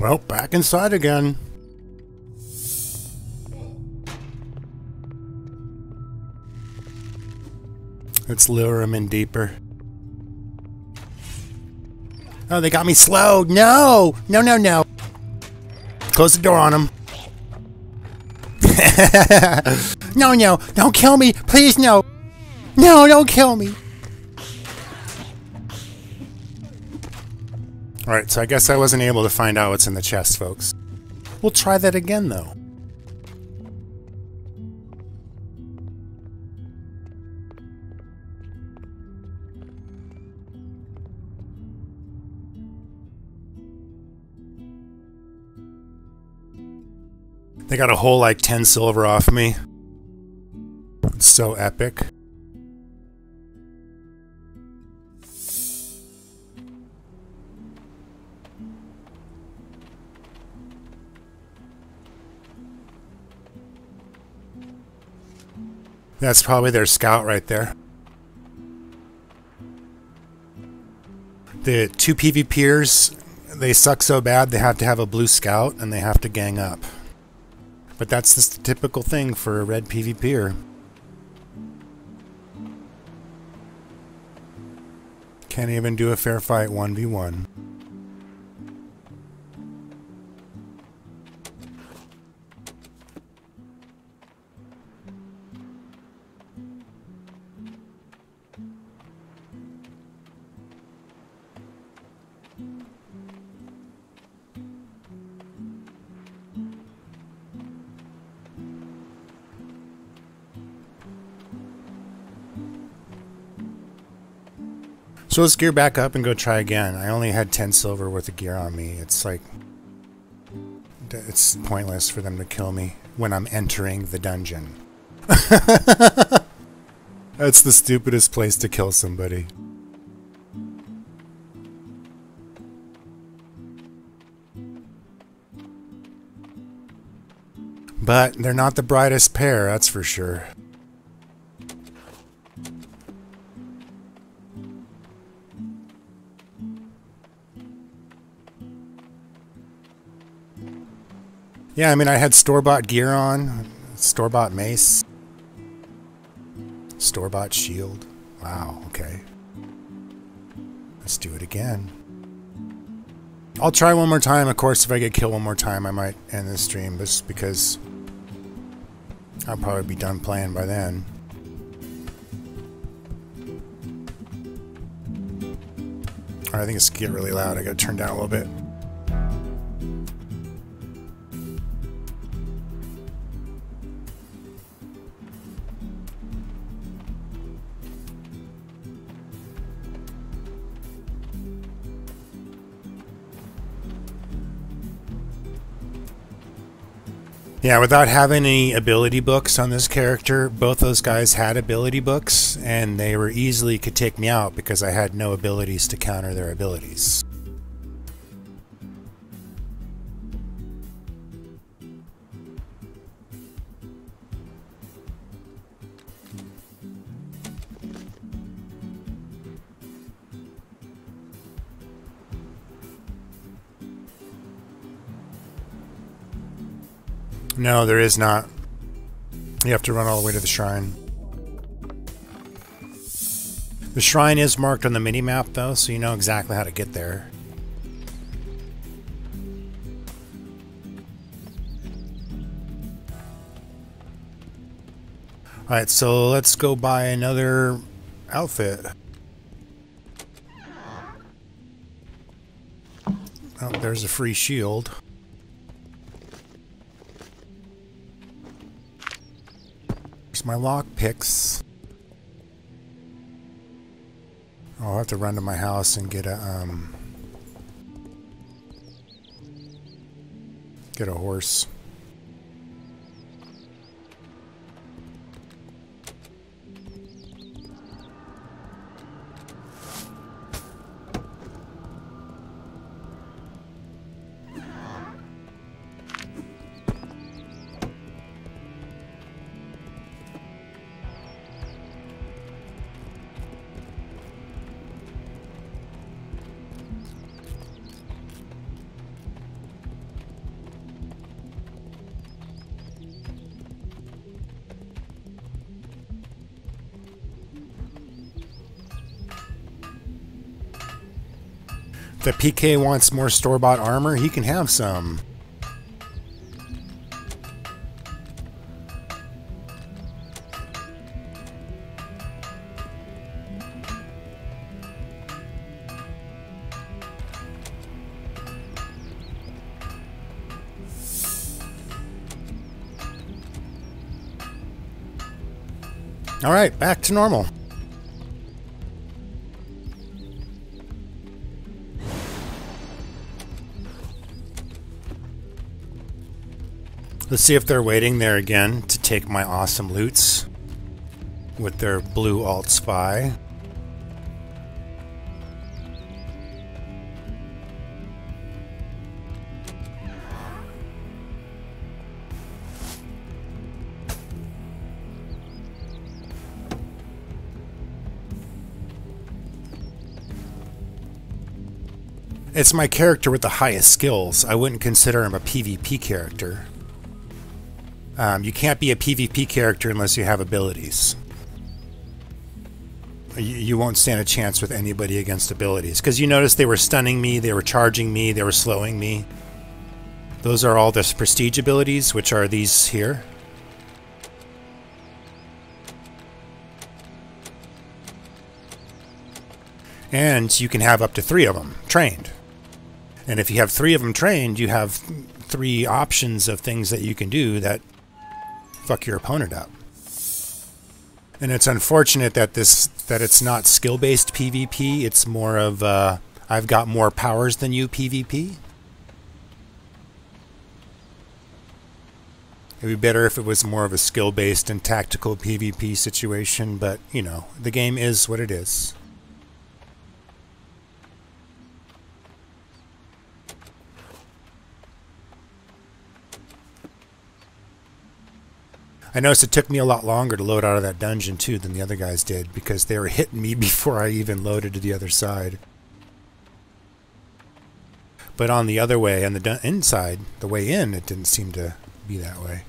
Well, back inside again. Let's lure him in deeper. Oh, they got me slowed. No! No, no, no. Close the door on him. No, no. Don't kill me. Please, no. No, don't kill me. Alright, so I guess I wasn't able to find out what's in the chest, folks. We'll try that again, though. They got a whole, like, 10 silver off me. It's so epic. That's probably their scout right there. The two PvPers, they suck so bad they have to have a blue scout and they have to gang up. But that's just the typical thing for a red PvPer. Can't even do a fair fight 1v1. So let's gear back up and go try again. I only had 10 silver worth of gear on me. It's like... it's pointless for them to kill me when I'm entering the dungeon. That's the stupidest place to kill somebody. But they're not the brightest pair, that's for sure. Yeah, I mean, I had store-bought gear on, store-bought mace, store-bought shield. Wow, okay. Let's do it again. I'll try one more time. Of course, if I get killed one more time, I might end the stream, just because I'll probably be done playing by then. Alright, I think it's getting really loud. I gotta turn down a little bit. Yeah, without having any ability books on this character, both those guys had ability books, and they were easily could take me out because I had no abilities to counter their abilities. No, there is not. You have to run all the way to the shrine. The shrine is marked on the mini-map, though, so you know exactly how to get there. Alright, so let's go buy another outfit. Oh, there's a free shield. My lockpicks. I'll have to run to my house and get a horse. The PK wants more store-bought armor, he can have some. All right, back to normal. Let's see if they're waiting there again to take my awesome loots with their blue alt spy. It's my character with the highest skills. I wouldn't consider him a PvP character. You can't be a PvP character unless you have abilities. You won't stand a chance with anybody against abilities. Because you notice they were stunning me, they were charging me, they were slowing me. Those are all the prestige abilities, which are these here. And you can have up to 3 of them trained. And if you have 3 of them trained, you have 3 options of things that you can do that fuck your opponent up. And it's unfortunate that it's not skill-based PvP. It's more of I've got more powers than you PvP. It'd be better if it was more of a skill-based and tactical PvP situation, but you know, the game is what it is. I noticed it took me a lot longer to load out of that dungeon too than the other guys did because they were hitting me before I even loaded to the other side. But on the other way, on the inside, the way in, it didn't seem to be that way.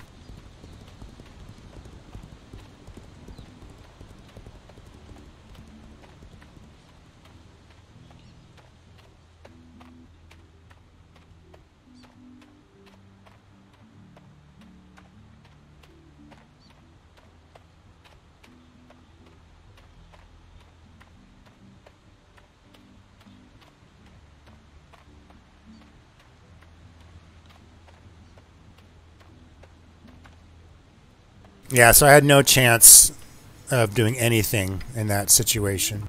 Yeah, so I had no chance of doing anything in that situation.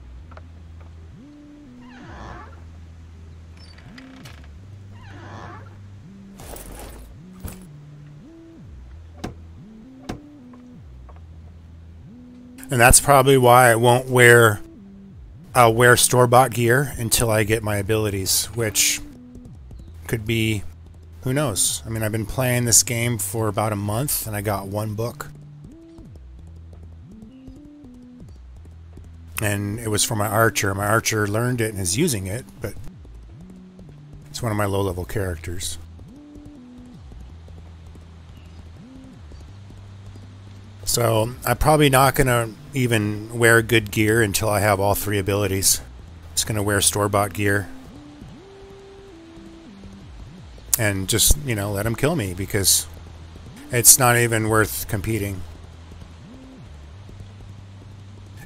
And that's probably why I won't wear... I'll wear store-bought gear until I get my abilities, which could be... Who knows? I mean, I've been playing this game for about a month, and I got 1 book. And it was for my archer. My archer learned it and is using it, but it's one of my low-level characters. So I'm probably not going to even wear good gear until I have all 3 abilities. Just going to wear store-bought gear. And just, you know, let them kill me because it's not even worth competing.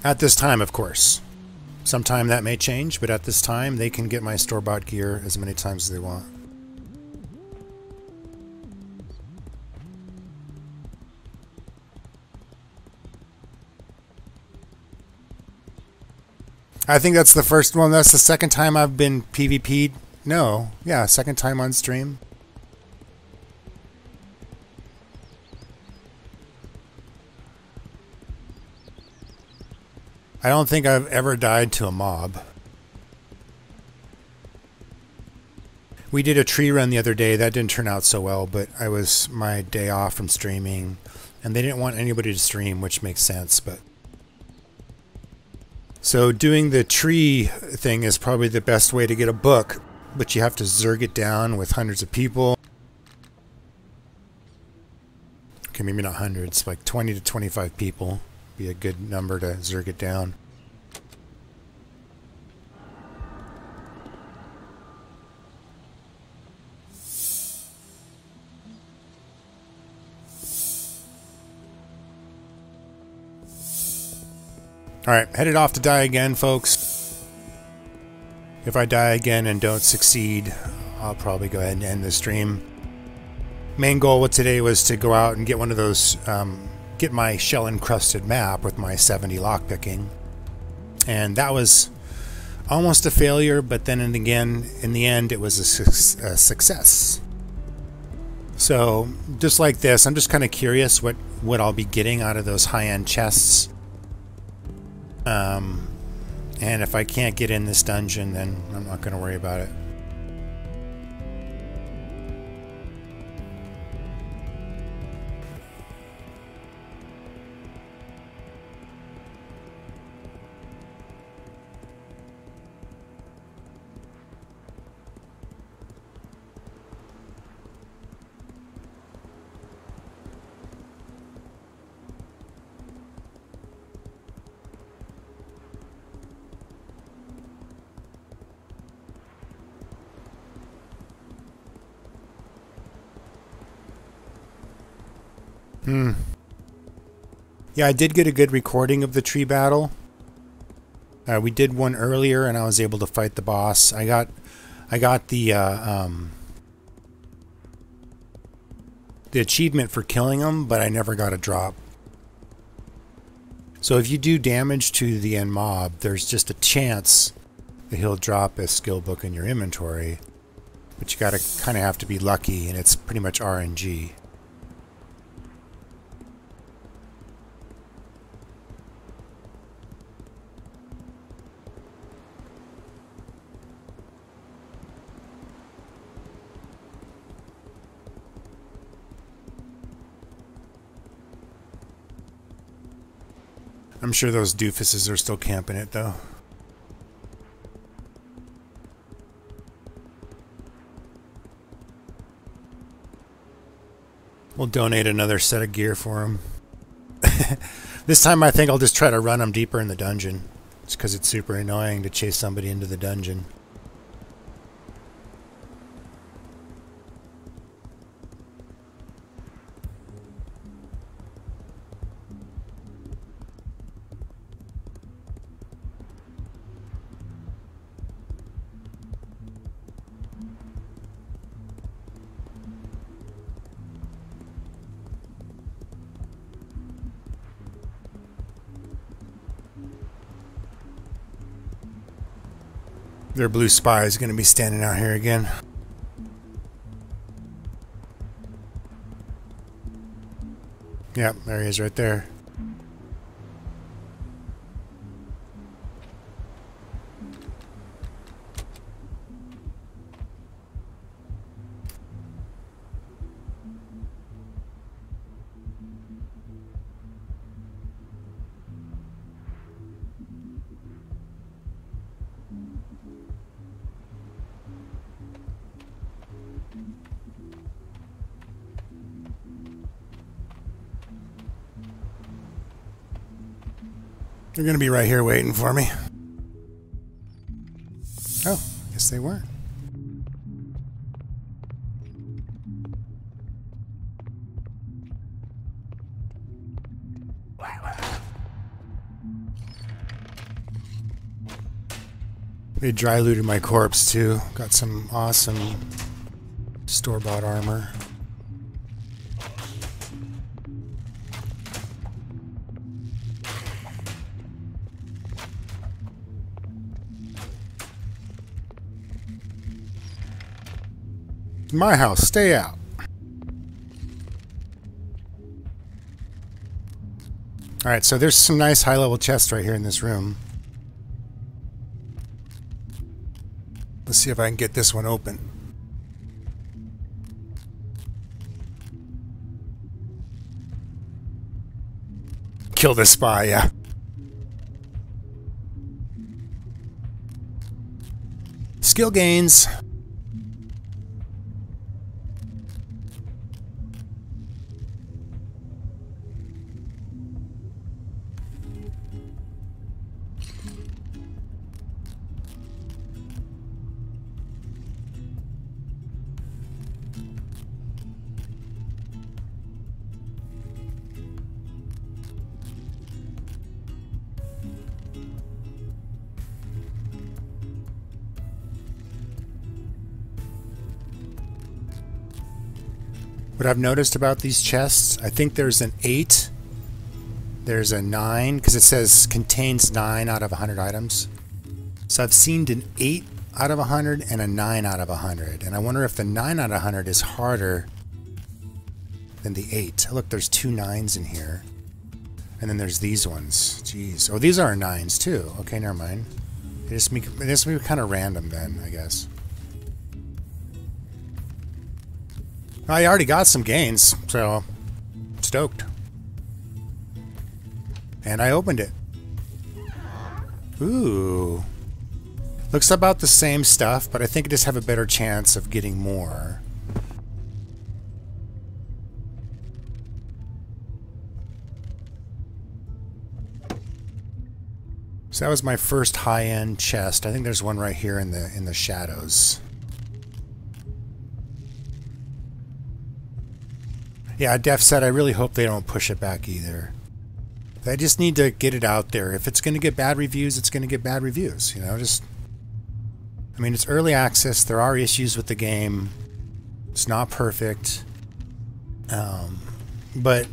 At this time, of course. Sometime that may change, but at this time, they can get my store-bought gear as many times as they want. I think that's the first one. That's the second time I've been PvP'd. No. Yeah, second time on stream. I don't think I've ever died to a mob. We did a tree run the other day. That didn't turn out so well, but I was my day off from streaming, and they didn't want anybody to stream, which makes sense, but... So doing the tree thing is probably the best way to get a book, but you have to zerg it down with hundreds of people. Okay, maybe not hundreds, like 20 to 25 people. Be a good number to zerg it down. Alright, headed off to die again, folks. If I die again and don't succeed, I'll probably go ahead and end the stream. Main goal of today was to go out and get one of those, get my shell-encrusted map with my 70 lockpicking. And that was almost a failure, but then and again, in the end, it was a success. So, just like this, I'm just kind of curious what I'll be getting out of those high-end chests. And if I can't get in this dungeon, then I'm not going to worry about it. Yeah, I did get a good recording of the tree battle. We did one earlier, and I was able to fight the boss. I got the achievement for killing him, but I never got a drop. So if you do damage to the end mob, there's just a chance that he'll drop a skill book in your inventory. But you gotta kind of have to be lucky, and it's pretty much RNG. I'm sure those doofuses are still camping it, though. We'll donate another set of gear for him. This time I think I'll just try to run him deeper in the dungeon. It's because it's super annoying to chase somebody into the dungeon. Their blue spy is going to be standing out here again. Yep, there he is right there. They're going to be right here waiting for me. Oh, I guess they weren't. They dry looted my corpse too. Got some awesome store-bought armor. My house, stay out. Alright, so there's some nice high-level chests right here in this room. Let's see if I can get this one open. Kill the spy, yeah. Skill gains. What I've noticed about these chests, I think there's an 8, there's a 9, because it says contains 9 out of 100 items. So I've seen an 8 out of 100 and a 9 out of 100. And I wonder if the 9 out of 100 is harder than the 8. Look, there's 2 9s in here. And then there's these ones. Jeez. Oh, these are 9s too. Okay, never mind. It just be kind of random then, I guess. I already got some gains, so stoked. And I opened it. Ooh. Looks about the same stuff, but I think I just have a better chance of getting more. So that was my first high-end chest. I think there's one right here in the shadows. Yeah, Def said I really hope they don't push it back either. They just need to get it out there. If it's going to get bad reviews, it's going to get bad reviews. You know, just... I mean, it's early access. There are issues with the game. It's not perfect. But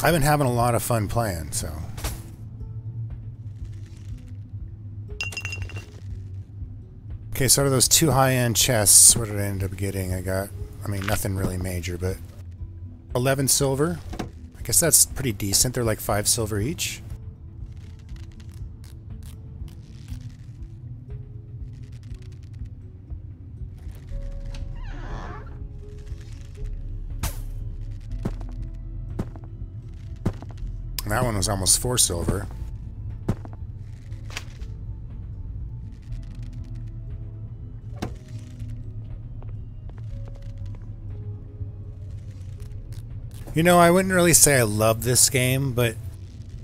I've been having a lot of fun playing, so... Okay, so out of those 2 high-end chests, what did I end up getting? I got... I mean, nothing really major, but 11 silver. I guess that's pretty decent. They're like 5 silver each. And that one was almost 4 silver. You know, I wouldn't really say I love this game, but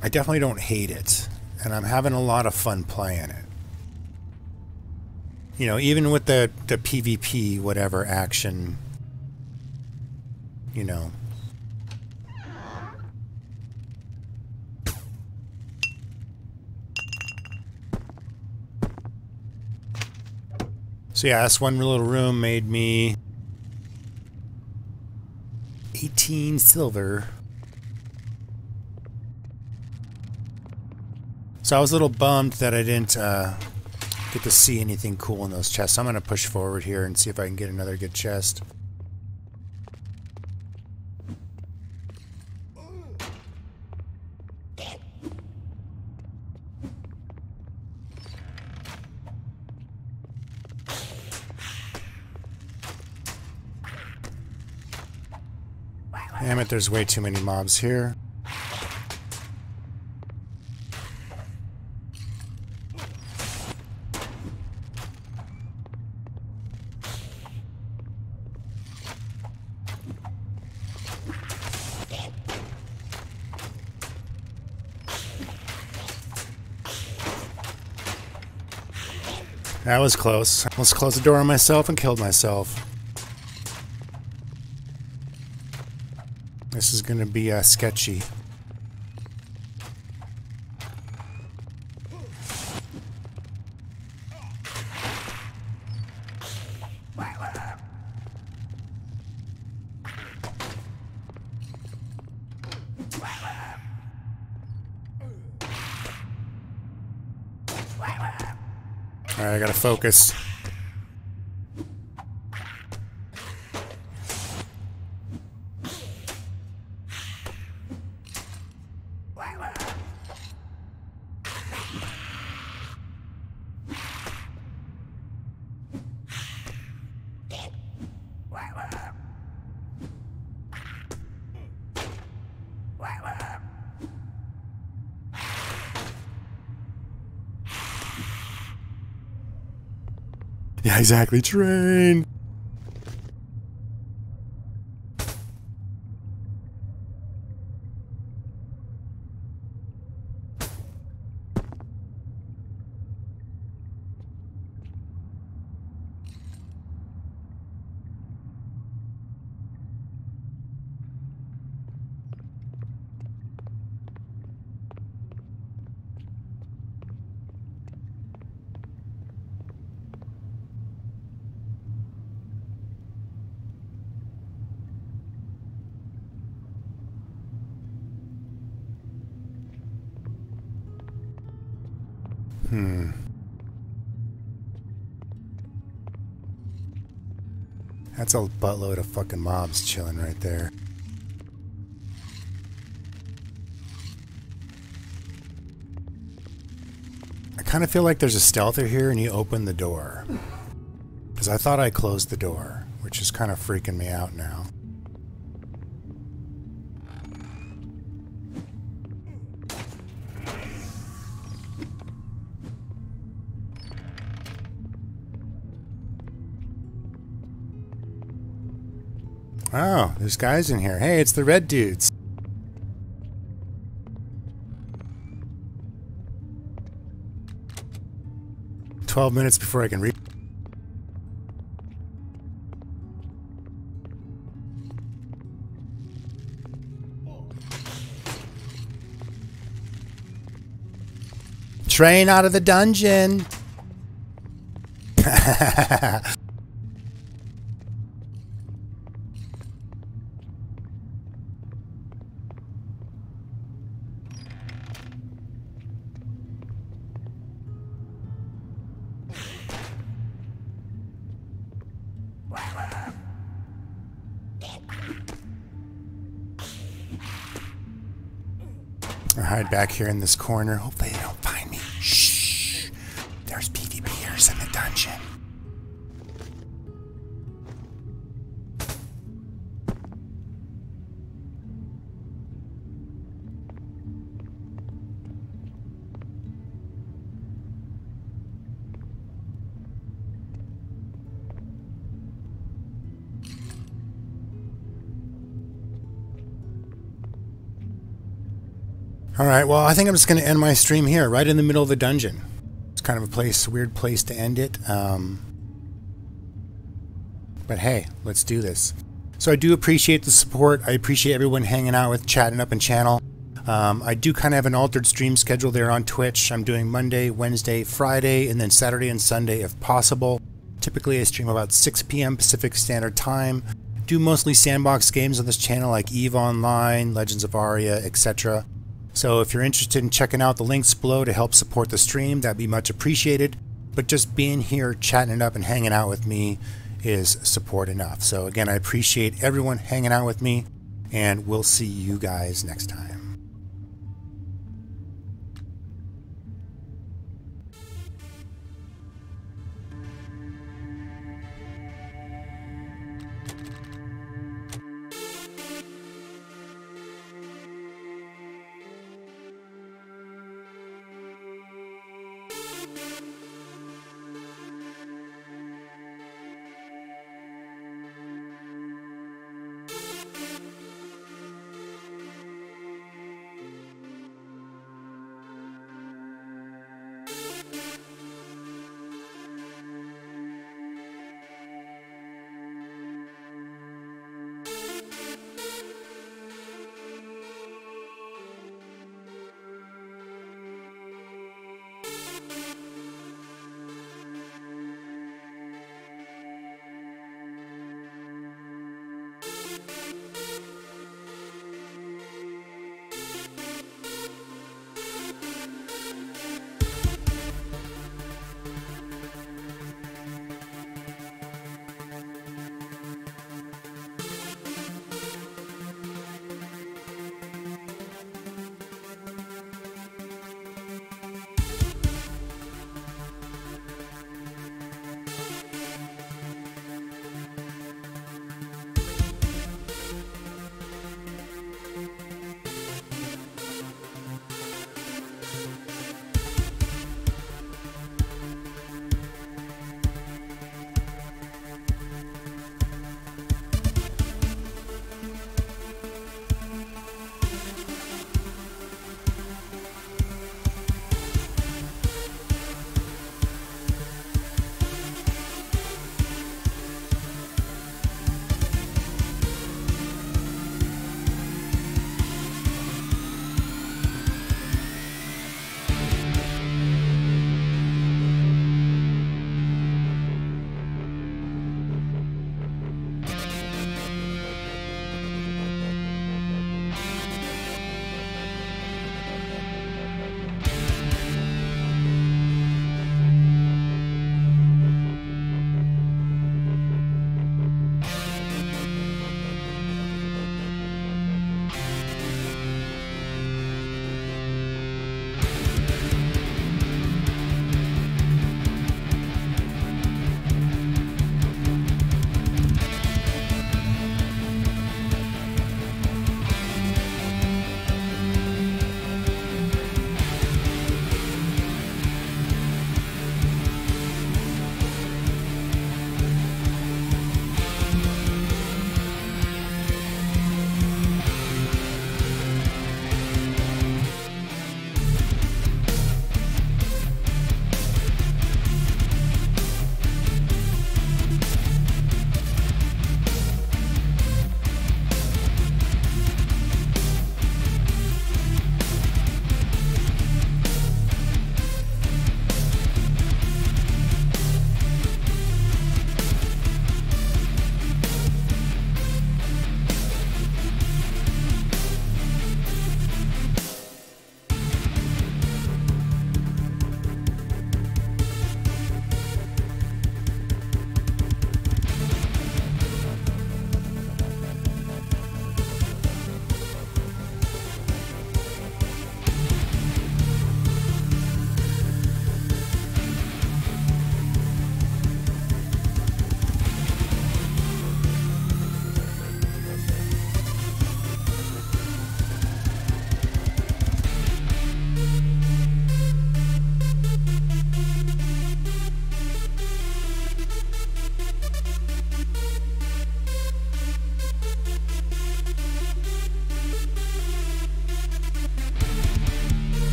I definitely don't hate it. And I'm having a lot of fun playing it. You know, even with the PvP, whatever, action, you know. So yeah, this one little room made me 18 silver. So I was a little bummed that I didn't get to see anything cool in those chests. I'm going to push forward here and see if I can get another good chest. Damn it, there's way too many mobs here. That was close. I almost closed the door on myself and killed myself. This is going to be sketchy. Alright, I gotta focus. Yeah, exactly. Train. That's a buttload of fucking mobs chilling right there. I kind of feel like there's a stealther here and you open the door. Because I thought I closed the door, which is kind of freaking me out now. Oh, there's guys in here. Hey, it's the red dudes. "12 minutes before I can read." Train out of the dungeon. I hide back here in this corner. Hopefully they don't find me. Shh. There's PvPers in the dungeon. Alright, well, I think I'm just going to end my stream here, right in the middle of the dungeon. It's kind of a weird place to end it. But hey, let's do this. So I do appreciate the support. I appreciate everyone hanging out with, chatting up in channel. I do kind of have an altered stream schedule there on Twitch. I'm doing Monday, Wednesday, Friday, and then Saturday and Sunday if possible. Typically I stream about 6 p.m. Pacific Standard Time. Do mostly sandbox games on this channel like EVE Online, Legends of Aria, etc. So if you're interested in checking out the links below to help support the stream, that'd be much appreciated. But just being here, chatting it up and hanging out with me is support enough. So again, I appreciate everyone hanging out with me, and we'll see you guys next time.